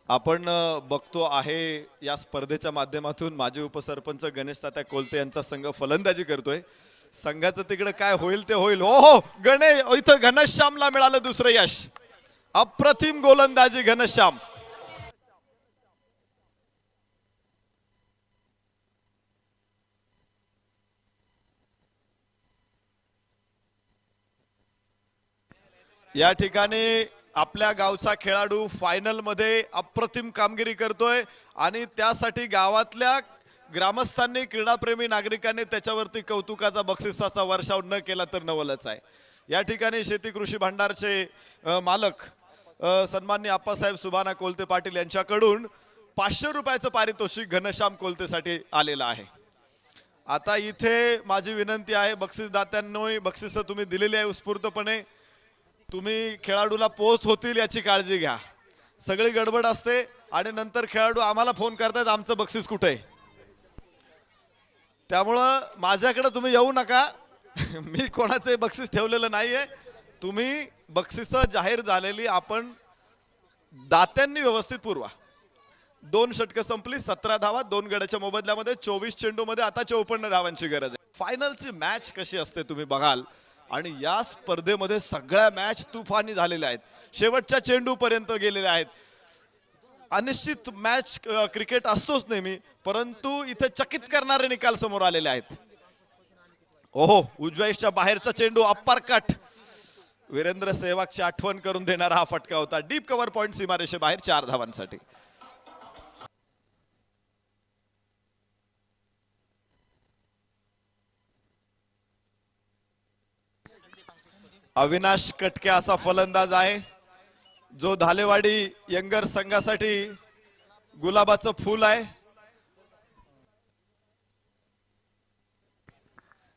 आपण बघतो आहे या स्पर्धेच्या माध्यमातून माजी उपसरपंच गणेश तात्या कोलते यांचा संघ फलंदाजी करतोय. संघाचं तिकडे काय होईल ते होईल. हो हो, इथं घनश्यामला मिळालं दुसरं यश. अप्रतिम गोलंदाजी घनश्याम. या ठिकाणी आपल्या गावचा खेळाडू फायनल मध्ये अप्रतिम कामगिरी करतोय आणि त्यासाठी गावातल्या ग्रामस्थांनी, क्रीडाप्रेमी नागरिकांनी त्याच्यावरती कौतुकाचा बक्षिसाचा वर्षाव न केला तर नवलच आहे. या ठिकाणी शेती कृषी भांडारचे मालक सन्माननीय आप्पासाहेब सुभाना कोलते पाटील यांच्याकडून 500 रुपयाचं पारितोषिक घनश्याम कोलतेसाठी आलेलं आहे. आता इथे माझी विनंती आहे, बक्षीसदात्यांनी बक्षिसं तुम्ही दिलेली आहे उत्स्फूर्तपणे. तुम्ही खेळाडूला पोच होतील याची काळजी घ्या. सगळी गडबड असते आणि नंतर खेळाडू आम्हाला फोन करतात आमचं बक्षीस कुठे आहे. त्यामुळं माझ्याकडे तुम्ही येऊ नका. मी कोणाचे बक्षीस ठेवलेलं नाहीये. तुम्ही बक्षिसं जाहीर झालेली आपण दात्यांनी व्यवस्थित पुरवा. 2 षटकं संपली, 17 धावा, 2 गड्याच्या मोबदल्यामध्ये 24 चेंडूमध्ये आता 54 धावांची गरज आहे. फायनलची मॅच कशी असते तुम्ही बघाल आणि या स्पर्धेमध्ये सगळ्या मॅच तुफानी झालेल्या आहेत, शेवटच्या चेंडू पर्यंत गेलेल्या आहेत. अनिश्चित मॅच क्रिकेट असतोच नेहमी, परंतु इथे चकित करणारे निकाल समोर आलेले आहेत. ओहो, उजव्याच्या बाहेरचा चेंडू अप्पर कट. वीरेंद्र सेहवागची आठवण करून देणारा हा फटका होता. डीप कव्हर पॉइंट सीमारेषे बाहेर 4 धावांसाठी. अविनाश कटके असा फलंदाज आहे जो धालेवाडी यंगर संघासाठी गुलाबाचं फूल आहे.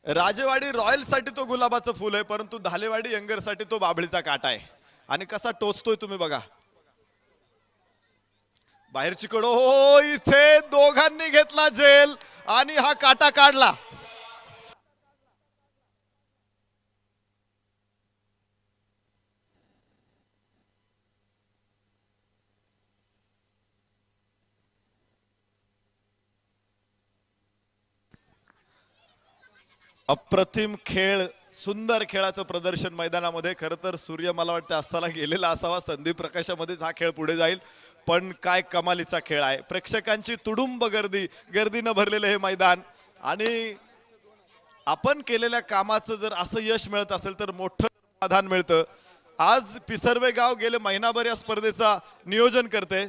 राजेवाडी रॉयल साठी तो गुलाबाचं फूल आहे, परंतु धालेवाडी यंगर साठी तो बाभळीचा काटा आहे. आणि कसा टोचतोय तुम्ही बघा. बाहेरची कडो, हो, इथे दोघांनी घेतला झेल आणि हा काटा काढला. अप्रतिम खेळ, सुंदर खेळाचं प्रदर्शन मैदानामध्ये. खरं तर सूर्य मला वाटतं असताना गेलेला असावा. संदीप प्रकाशामध्येच हा खेळ पुढे जाईल, पण काय कमालीचा खेळ आहे. प्रेक्षकांची तुडुंब गर्दीनं भरलेलं हे मैदान आणि आपण केलेल्या कामाचं जर असं यश मिळत असेल तर मोठं समाधान मिळतं. आज पिसर्वे गाव गेले महिनाभर या स्पर्धेचा नियोजन करते.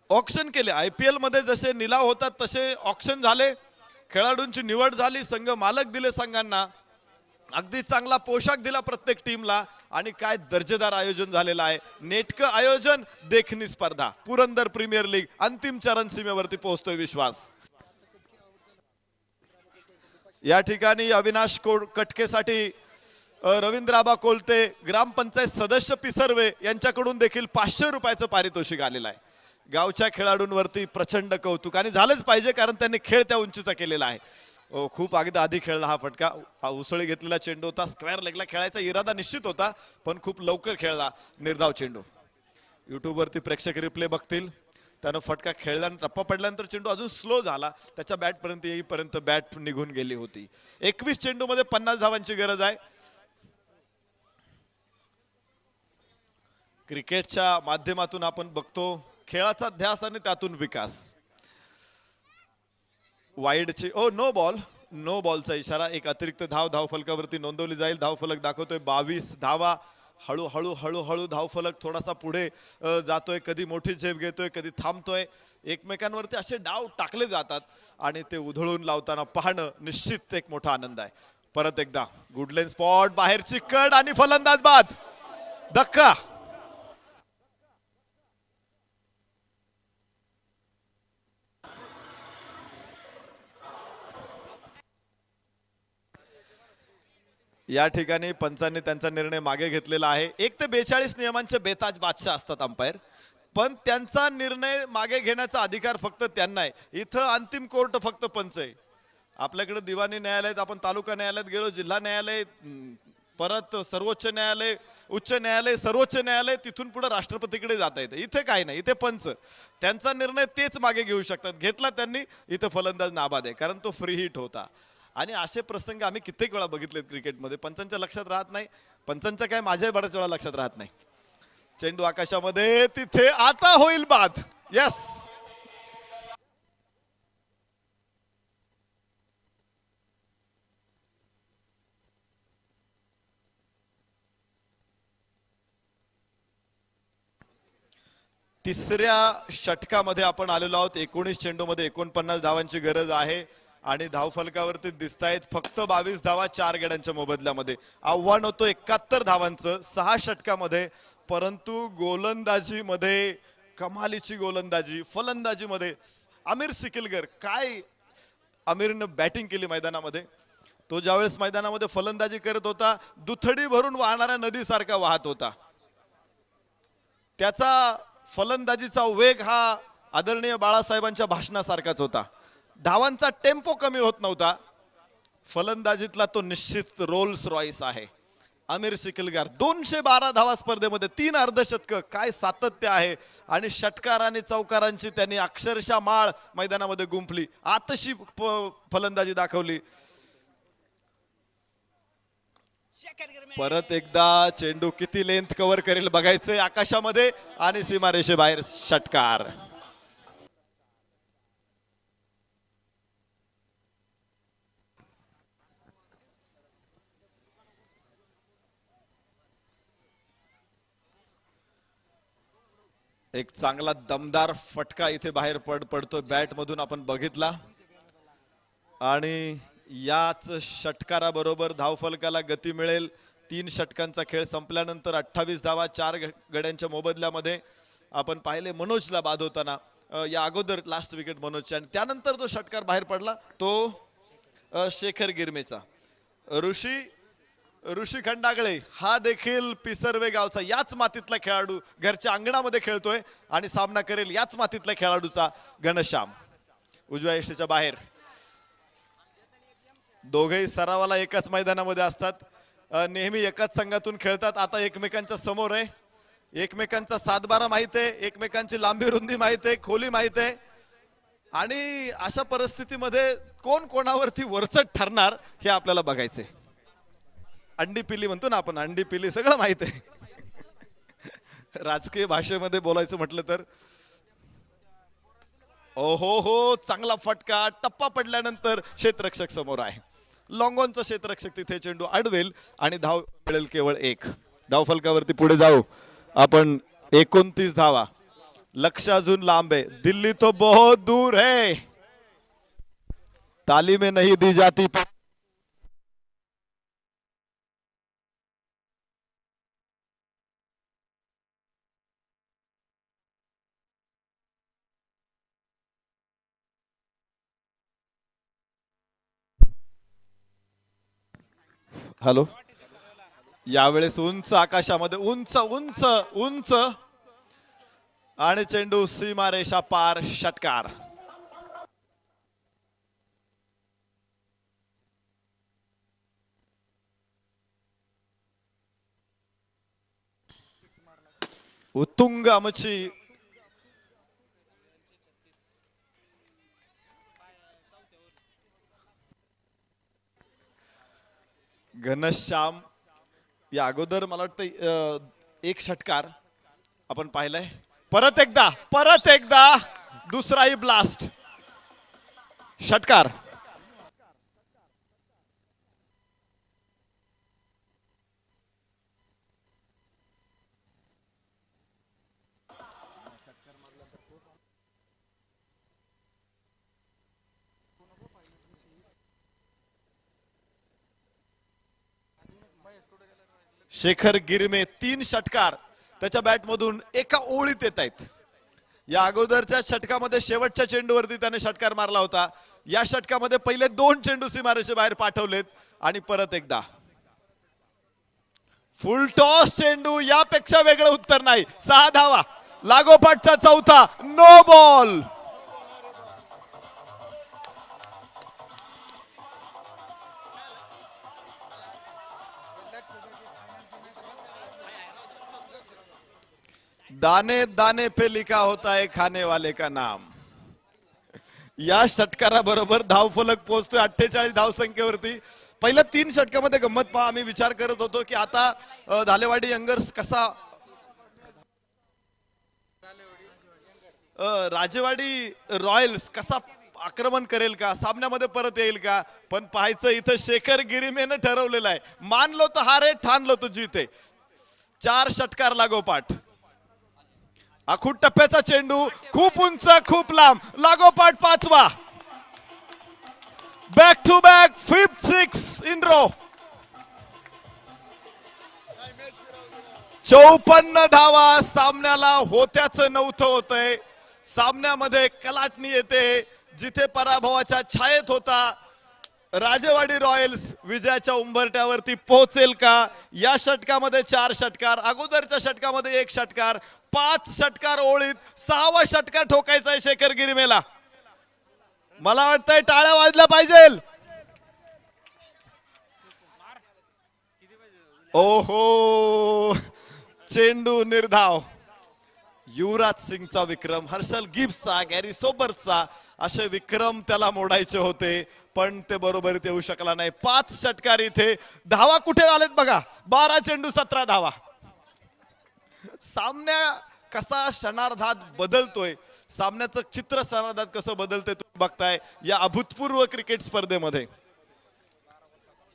ऑक्शन केले, IPL मध्ये जसे निलाव होतात तसे ऑक्शन झाले, खेळाडूंची निवड झाली, संघ मालक दिले संघांना, अगदी चांगला पोशाख दिला प्रत्येक टीमला आणि काय दर्जेदार आयोजन झालेलं आहे. नेटकं आयोजन, देखणी स्पर्धा. पुरंदर प्रीमियर लीग अंतिम चरण सीमेवरती पोहोचतोय विश्वास. या ठिकाणी अविनाश कटकेसाठी रवींद्र आबा कोलते ग्रामपंचायत सदस्य पिसर्वे यांच्याकडून देखील 500 रुपयाचं पारितोषिक आलेलं आहे. गावच्या खेळाडूंवरती प्रचंड कौतुक आणि झालंच पाहिजे, कारण त्यांनी खेळ त्या उंचीचा केलेला आहे. खूप अगदी आधी खेळला हा फटका. उसळी घेतलेला चेंडू होता, स्क्वेअर लेगला खेळायचा इरादा निश्चित होता, पण खूप लवकर खेळला निर्धाव चेंडू. युट्यूबवरती प्रेक्षक रिप्ले बघतील. त्यानं फटका खेळल्यानंतर टप्पा पडल्यानंतर चेंडू अजून स्लो झाला, त्याच्या बॅटपर्यंत येईपर्यंत बॅट निघून गेली होती. 21 चेंडूमध्ये 50 धावांची गरज आहे. क्रिकेटच्या माध्यमातून आपण बघतो खेळाचा ध्यास आणि त्यातून विकास. वाईडची नो बॉल, नो बॉलचा इशारा. एक अतिरिक्त धाव फलकावरती नोंदवली जाईल. धावफलक दाखवतोय 22 धावा. हळूहळू हळूहळू धावफलक थोडासा पुढे जातोय. कधी मोठी झेप घेतोय, कधी थांबतोय. एकमेकांवरती असे डाव टाकले जातात आणि ते उधळून लावताना पाहणं निश्चित एक मोठा आनंद आहे. परत एकदा गुडलेन स्पॉट, बाहेरची कड आणि फलंदाज बाद. धक्का. या ठिकाणी पंचांनी त्यांचा निर्णय मागे घेतलेला आहे. 1 ते 42 नियमांचे बेताज बादशाह असतात अंपायर, पण त्यांचा निर्णय मागे घेण्याचा अधिकार फक्त त्यांना आहे. इथं अंतिम कोर्ट फक्त पंच आहे. आपल्याकडे दिवाणी न्यायालयात, आपण तालुका न्यायालयात गेलो, जिल्हा न्यायालय, परत सर्वोच्च न्यायालय, उच्च न्यायालय, सर्वोच्च न्यायालय, तिथून पुढे राष्ट्रपतीकडे जाता येतं. इथे काय नाही, इथे पंच त्यांचा निर्णय तेच मागे घेऊ शकतात. घेतला त्यांनी, इथं फलंदाज नाबाद आहे कारण तो फ्री हिट होता. आणि असे प्रसंग आम्ही कित्येक वेळा बघितलेत क्रिकेटमध्ये. पंचांच्या लक्षात राहत नाही, पंचांच्या काय माझ्याही बऱ्याच वेळा लक्षात राहत नाही. चेंडू आकाशामध्ये, तिथे आता होईल बाद. यस. तिसऱ्या षटकामध्ये आपण आलेलो आहोत. 19 चेंडूमध्ये 49 धावांची गरज आहे आणि धावफलकावरती दिसतायत फक्त 22 धावा 4 गड्यांच्या मोबदल्यामध्ये. आव्हान होतं 71 धावांचं 6 षटकामध्ये, परंतु गोलंदाजीमध्ये कमालीची गोलंदाजी, फलंदाजीमध्ये आमिर सिकिलगर. काय आमिरनं बॅटिंग केली मैदानामध्ये. तो ज्यावेळेस मैदानामध्ये फलंदाजी करत होता, दुथडी भरून वाहणाऱ्या नदीसारखा वाहत होता. त्याचा फलंदाजीचा वेग हा आदरणीय बाळासाहेबांच्या भाषणासारखाच होता. धावांचा टेम्पो कमी होत नव्हता. फलंदाजीतला तो निश्चित रोल्स रॉईस आहे आमिर सिकलगार. 212 धावा स्पर्धेमध्ये, 3 अर्धशतक. काय सातत्य आहे. आणि षटकार आणि चौकारांची त्यांनी अक्षरशः माळ मैदानामध्ये गुंफली. आतशी फलंदाजी दाखवली. परत एकदा चेंडू किती लेंथ कव्हर करेल बघायचंय आकाशामध्ये आणि सीमारेषेबाहेर षटकार. एक चांगला दमदार फटका इथे बाहेर पडतोय बॅट मधून आपण बघितला. आणि याच षटकाराबरोबर धावफलकाला गती मिळेल. 3 षटकांचा खेळ संपल्यानंतर 28 धावा 4 गड्यांच्या मोबदल्यामध्ये आपण पाहिले मनोजला बाद होताना. या अगोदर लास्ट विकेट मनोजची, आणि त्यानंतर जो षटकार बाहेर पडला तो शेखर गिरमेचा. ऋषी खंडागळे हा देखील पिसर्वे गावचा, याच मातीतला खेळाडू घरच्या अंगणामध्ये खेळतोय आणि सामना करेल याच मातीतल्या खेळाडूचा घनश्याम. उजव्या यष्टीच्या बाहेर. दोघेही सरावाला एकाच मैदानामध्ये असतात, नेहमी एकाच संघातून खेळतात. आता एकमेकांच्या समोर आहे. एकमेकांचा 7-12 माहित आहे, एकमेकांची लांबी रुंदी माहित आहे, खोली माहित आहे. आणि अशा परिस्थितीमध्ये कोण कोणावरती वरचढ ठरणार हे आपल्याला बघायचंय. अंडी पिली म्हणतो ना आपण, अंडी पिली सगळं माहित आहे. राजकीय भाषेमध्ये बोलायचं म्हटलं तर. ओहो हो, चांगला फटका. टप्पा पडल्यानंतर क्षेत्ररक्षक समोर आहे. लॉंगॉनचा क्षेत्ररक्षक तिथे चेंडू अडवेल आणि धाव मिळेल केवळ 1. धावफलकावरती पुढे जाऊ आपण. 29 धावा. लक्ष अजून लांब आहे. दिल्ली तो बहुत दूर है, तालीमें नहीं दी जाती. हॅलो. यावेळेस उंच आकाशामध्ये, उंच उंच उंच, आणि चेंडू सीमारेषा पार, षटकार. उत्तुंग आमची घनश्याम. या अगोदर मला वाटतं 1 षटकार आपण पाहिलाय. परत एकदा दुसराही ब्लास्ट. षटकार. शेखर गिरमे 3 षटकार त्याच्या बॅटमधून एका ओळीत येत आहेत. या अगोदरच्या षटकामध्ये शेवटच्या चेंडूवरती त्याने षटकार मारला होता. या षटकामध्ये पहिले 2 चेंडू सीमारेषे बाहेर पाठवलेत आणि परत एकदा फुल टॉस चेंडू, यापेक्षा वेगळं उत्तर नाही. 6 धावा, लागोपाठचा चौथा, नो बॉल. दाने दाने पे लिखा होता है खाने वाले का नाम. या षटकाराबरोबर धावफलक पोहोचतोय 48 धावसंख्येवरती. पहिल्या 3 षटकामध्ये गंमत पहा, आम्ही विचार करत होतो की आता धालेवाडी यंगर्स कसा राजेवाडी रॉयल्स कसा आक्रमण करेल का, सामन्यामध्ये परत येईल का. पण पाहायचं इथं शेखर गिरिमेनं ठरवलेलं आहे. मानलो तर हारे, ठाणलो तर जीते. 4 षटकार लागोपाठ. आखूट टप्प्याचा चेंडू खूप उंच, खूप लांब, लागोपाठ 5वा. Back to back 5th 6 in row. 54 धावा. सामन्याला होत्याचं नव्हतं होतंय. सामन्यामध्ये कलाटणी येते. जिथे पराभवाच्या छायेत होता राजेवाडी रॉयल्स विजयाच्या उंबरट्यावरती पोहोचेल का. या षटकामध्ये 4 षटकार, अगोदरच्या षटकामध्ये 1 षटकार, 5 षटकार ओळीत. 6वा षटकार ठोकायचा आहे शेखर गिरिमेला. मला वाटतंय टाळ्या वाजल्या पाहिजे. ओहो, चेंडू निर्धाव. युवराज सिंगचा विक्रम, हर्षल गिब्सचा, गॅरी सोबर्सचा असे विक्रम त्याला मोडायचे होते, पण ते बरोबरीत येऊ शकला नाही. 5 षटकार इथे. धावा कुठे आलेत बघा, 12 चेंडू 17 धावा. सामन्या कसा क्षणार्धात बदलतोय, सामन्याचं चित्र क्षणार्धात कसं बदलतंय तुम्ही बघताय या अभूतपूर्व क्रिकेट स्पर्धेमध्ये.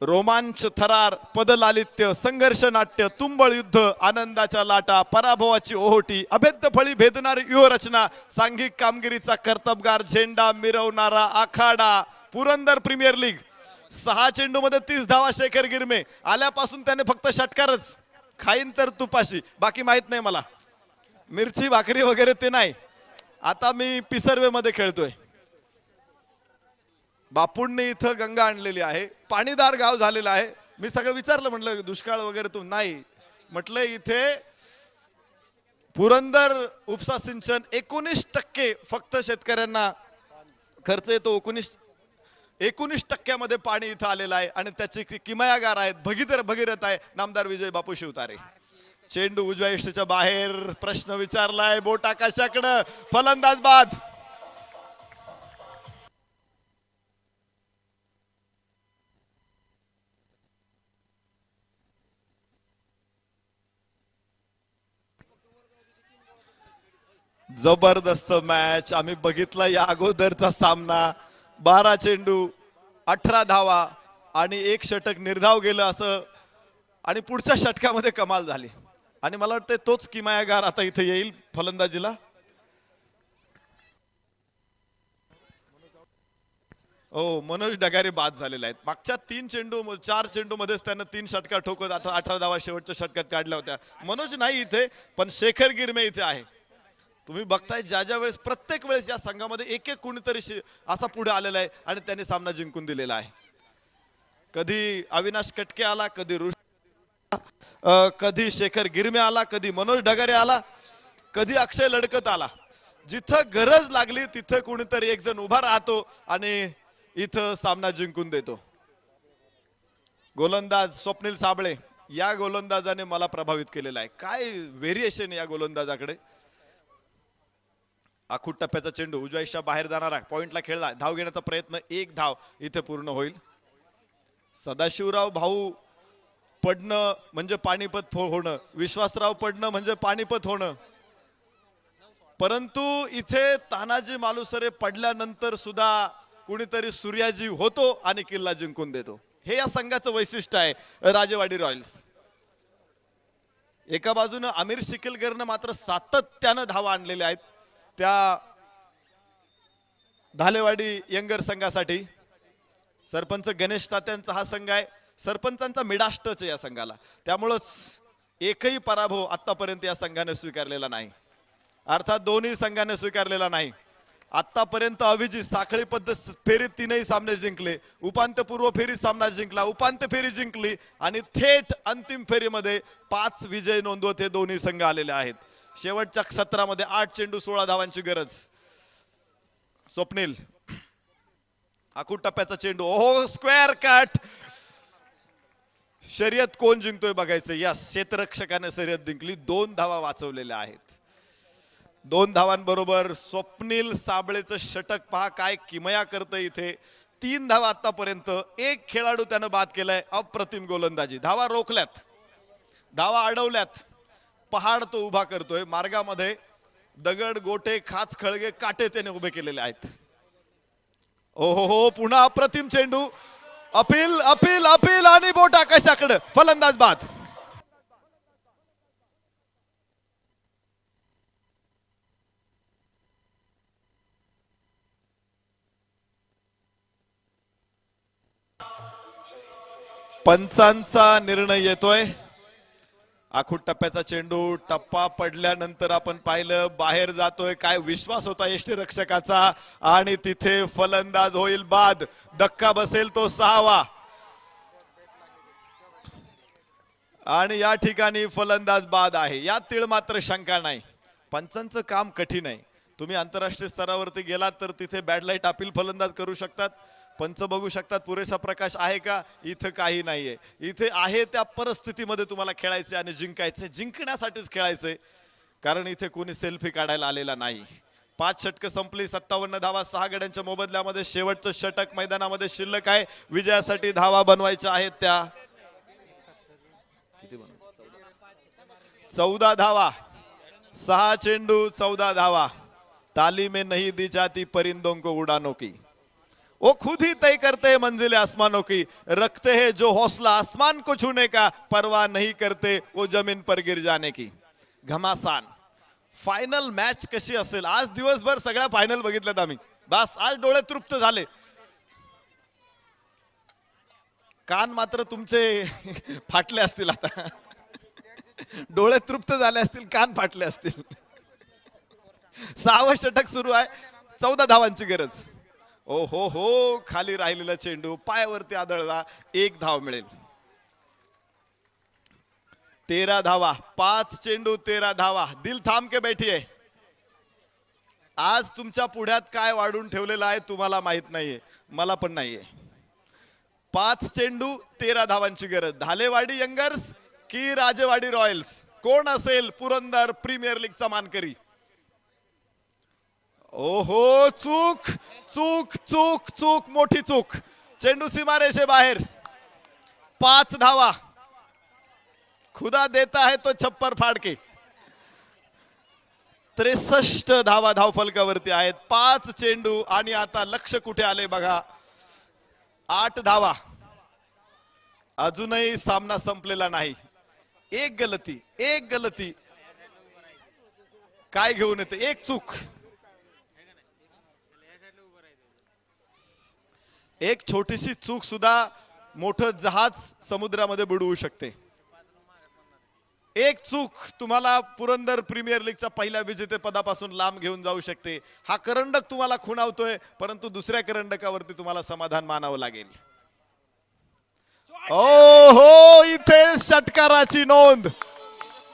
रोमांच, थरार, पदलालित्य, संघर्ष नाट्य, तुंबळ युद्ध, आनंदाच्या लाटा, पराभवाची ओहोटी, अभेद्य फळी भेदणारी व्यूहरचना, सांघिक कामगिरीचा कर्तबगार, झेंडा मिरवणारा आखाडा. Purandar premier league. 6 चेंडूमध्ये 30 धावा शेखर गिरमे. आल्यापासून त्याने फक्त षटकारच. खाईन तर तुपाशी, बाकी माहित नाही मला. मिरची भाकरी वगैरे ते नाही. आता मी पिसर्वे मध्ये खेळतोय. बापूंनी इथं गंगा आणलेली आहे. पाणीदार गाव झालेलं आहे. मी सगळं विचारलं, म्हटलं दुष्काळ वगैरे तू नाही म्हटलं. इथे पुरंदर उपसा सिंचन 19% फक्त शेतकऱ्यांना खर्च येतो. 19% पाणी इथं आलेलं आहे आणि त्याची किमयागार आहेत, भगीरथ आहे नामदार विजय बापू शिवतारे. चेंडू उजव्या यष्टीच्या बाहेर. प्रश्न विचारलाय बोट आकाशाकडं. फलंदाज बाद. जबरदस्त मॅच आम्ही बघितला. या अगोदरचा सामना 12 चेंडू 18 धावा आणि 1 षटक निर्धाव गेलं असं. आणि पुढच्या षटकामध्ये कमाल झाली आणि मला वाटतं तोच किमयागार आता इथे येईल फलंदाजीला. हो, मनोज डगारे बाद झालेले आहेत. मागच्या 4 चेंडू मध्येच त्यानं 3 षटकार ठोकत 18 धावा शेवटच्या षटकात काढल्या होत्या. मनोज नाही इथे, पण शेखर गिरमे इथे आहे. तुम्ही बघताय ज्या वेळेस प्रत्येक वेळेस या संघामध्ये एक कुणीतरी असा पुढे आलेला आहे आणि त्याने सामना जिंकून दिलेला आहे. कधी अविनाश कटके आला, कधी शेखर गिरमे आला, कधी मनोज ढगारे आला, कधी अक्षय लडकत आला. जिथं गरज लागली तिथं कुणीतरी एक जण उभा राहतो आणि इथं सामना जिंकून देतो. गोलंदाज स्वप्नील साबळे, या गोलंदाजाने मला प्रभावित केलेला आहे. काय व्हेरिएशन या गोलंदाजाकडे. आखूट टप्प्याचा चेंडू उजव्या यष्टीच्या बाहेर जाणारा, पॉइंटला खेळला, धाव घेण्याचा प्रयत्न, 1 धाव इथे पूर्ण होईल. सदाशिवराव भाऊ पडणं म्हणजे पाणीपत होणं, विश्वासराव पडणं म्हणजे पाणीपत होणं. परंतु इथे तानाजी मालुसरे पडल्यानंतर सुद्धा कुणीतरी सूर्याजी होतो आणि किल्ला जिंकून देतो. हे या संघाचं वैशिष्ट्य आहे राजेवाडी रॉयल्स. एका बाजूने आमिर शिकिलकरनं मात्र सातत्यानं धावा आणलेल्या आहेत त्या धालेवाडी यंगर संघासाठी. सरपंच गणेश तात्यांचा हा संघ आहे. सरपंचांचा मिडाष्टच आहे या संघाला, त्यामुळंच एकही पराभव आतापर्यंत या संघाने स्वीकारलेला नाही, अर्थात दोन्ही संघाने स्वीकारलेला नाही. आतापर्यंत अभिजित साखळी पद्धत फेरीत 3ही सामने जिंकले, उपांत्यपूर्व फेरीत सामना जिंकला, उपांत्य फेरी जिंकली आणि थेट अंतिम फेरीमध्ये 5 विजय नोंदवत हे दोन्ही संघ आलेले आहेत. शेवटच्या सत्रामध्ये 8 चेंडू 16 धावांची गरज. स्वप्नील आखूड टप्प्याचा चेंडू, ओहो स्क्वेअर कट. शर्यत कोण जिंकतोय बघायचं. या क्षेत्ररक्षकाने शर्यत जिंकली, 2 धावा वाचवलेल्या आहेत. 2 धावांबरोबर स्वप्नील साबळेचं षटक पहा काय किमया करतंय इथे. 3 धावा आतापर्यंत, एक खेळाडू त्यानं बाद केलाय. अप्रतिम गोलंदाजी, धावा रोखल्यात, धावा अडवल्यात. पहाड तो उभा करतोय, मार्गामध्ये दगड गोटे खाच खळगे काटे त्याने उभे केलेले आहेत. ओहो हो, पुन्हा अप्रतिम चेंडू, अपील अपील अपील आणि बोट आकाशाकडे, फलंदाज बाद. पंचांचा निर्णय येतोय. आखूड टप्प्याचा चेंडू, टप्पा पडल्यानंतर आपण पाहिलं बाहेर जातोय, काय विश्वास होता यष्टीरक्षकाचा, आणि तिथे फलंदाज होईल बाद. धक्का बसेल तो 6वा आणि या ठिकाणी फलंदाज बाद आहे. यात तीळ मात्र शंका नाही. पंचांचं काम कठीण आहे. तुम्ही आंतरराष्ट्रीय स्तरावरती गेलात तर तिथे बॅडलाईट अपील फलंदाज करू शकतात, पंच बघू शकतात पुरेसा प्रकाश आहे का. इथं काही नाहीये. इथे आहे त्या परिस्थितीमध्ये तुम्हाला खेळायचे आणि जिंकायचे, जिंकण्यासाठीच खेळायचे, कारण इथे कोणी सेल्फी काढायला आलेला नाही. 5 षटकं संपली, 57 धावा 6 गड्यांच्या मोबदल्यामध्ये. शेवटचं षटक मैदानामध्ये शिल्लक आहे. विजयासाठी धावा बनवायच्या आहेत त्या. किती 14 धावा, 6 चेंडू 14 धावा. ताली में नहीं दी जाती परिंदों को उड़ानों की, वो खुद ही तय करते हैं मंजिलें आसमानों की, रखते हैं जो हौसला आसमान को छूने का, परवाह नहीं करते वो जमीन पर गिर जाने की. घमासान. फायनल मॅच कशी असेल. आज दिवसभर सगळ्या फायनल बघितल्यात आम्ही, बस आज डोळे तृप्त झाले. कान मात्र तुमचे फाटले असतील आता. डोळे तृप्त झाले असतील, कान फाटले असतील. 6वं षटक सुरू आहे, 14 धावांची गरज. ओ हो हो, खाली राहिलेला चेंडू पायावरती आदळला, 1 धाव मिळेल. 13 धावा, 5 चेंडू 13 धावा. दिल थांब के बैठी आहे. आज तुमच्या पुढ्यात काय वाढून ठेवलेलं आहे तुम्हाला माहित नाहीये, मला पण नाहीये. 5 चेंडू 13 धावांची गरज. धालेवाडी यंगर्स की राजेवाडी रॉयल्स, कोण असेल पुरंदर प्रीमियर लीगचा मानकरी. ओहो, चूक चूक चूक चूक, मोठी चूक. चेंडू सीमारेषे बाहेर. 5 धावा. खुदा देता है तो छप्पर फाडके. 63 धावा धावफलकावरती आहेत. 5 चेंडू आणि आता लक्ष कुठे आले बघा. 8 धावा. अजूनही सामना संपलेला नाही. एक गलती काय घेऊन येते, एक चूक. एक छोटीशी चूक सुद्धा मोठं जहाज समुद्रामध्ये बुडवू शकते. एक चूक तुम्हाला पुरंदर प्रीमियर लीगच्या पहिल्या विजेतेपदापासून लांब घेऊन जाऊ शकते. हा करंडक तुम्हाला खुणावतोय, परंतु दुसऱ्या करंडकावरती तुम्हाला समाधान मानावं लागेल. ओ हो, इथे षटकाराची नोंद.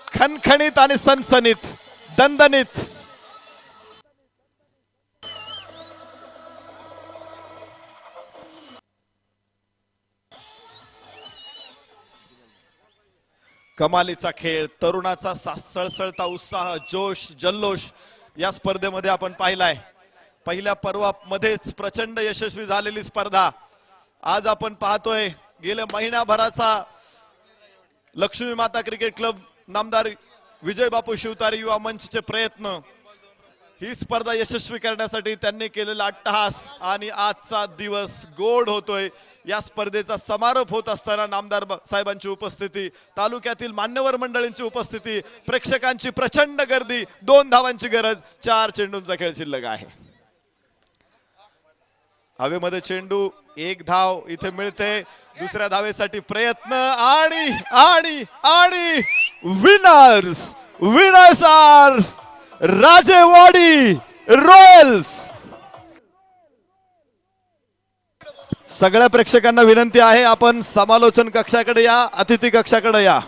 खणखणीत आणि सनसनीत, दणदणीत. कमालीचा खेळ, तरुणाचा सळसळता उत्साह, जोश जल्लोष या स्पर्धेमध्ये आपण पाहिलाय. पहिल्या पर्वामध्येच प्रचंड यशस्वी झालेली स्पर्धा आज आपण पाहतोय. गेल्या महिनाभराचा लक्ष्मी माता क्रिकेट क्लब, नामदार विजय बापू शिवतारे युवा मंचचे प्रयत्न, ही स्पर्धा यशस्वी करण्यासाठी त्यांनी केलेला अट्टहास, आणि आजचा दिवस गोड होतोय. या स्पर्धेचा समारोप होत असताना नामदार साहेबांची उपस्थिती, तालुक्यातील मान्यवर मंडळींची उपस्थिती, प्रेक्षकांची प्रचंड गर्दी, 2 धावांची गरज. 4 चेंडूंचा खेळ शिल्लक आहे. हवेमध्ये चेंडू एक धाव इथे मिळते, दुसऱ्या धावेसाठी प्रयत्न आणि आणि आणि विनर्स आर राजेवाडी रॉयल्स. सगळ्या प्रेक्षकांना विनंती आहे, आपण समालोचन कक्षाकडे या, अतिथी कक्षाकडे या.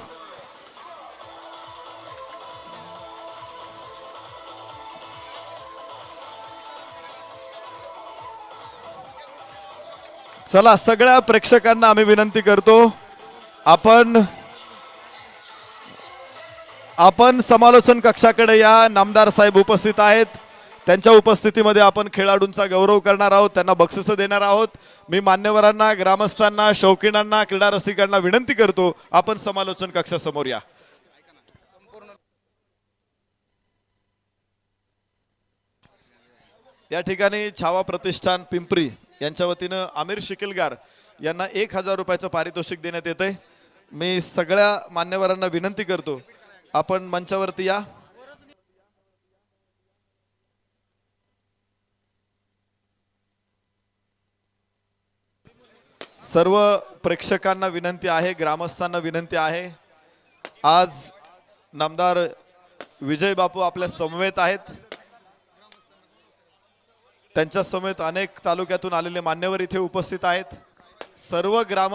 चला, सगळ्या प्रेक्षकांना आम्ही विनंती करतो, आपण समालोचन कक्षाकडे या. नामदार साहेब उपस्थित आहेत, त्यांच्या उपस्थितीमध्ये आपण खेळाडूंचा गौरव करणार आहोत, त्यांना बक्षिसं देणार आहोत. मी मान्यवरांना, ग्रामस्थांना, शौकीनांना, क्रीडा रसिकांना विनंती करतो, आपण समालोचन कक्षासमोर या. या ठिकाणी छावा प्रतिष्ठान पिंपरी यांच्या वतीनं आमिर शिकिलगार यांना 1000 रुपयाचं पारितोषिक देण्यात येतंय. मी सगळ्या मान्यवरांना विनंती करतो, आपण मंचावरती या. सर्व प्रेक्षकांना विनंती आहे, ग्रामस्थांना विनंती आहे, आज नामदार विजय बापू आपल्या समवेत आहेत. त्यांच्या समेत अनेक तालुक्यातून आलेले मान्यवर इथे उपस्थित आहेत. सर्व ग्राम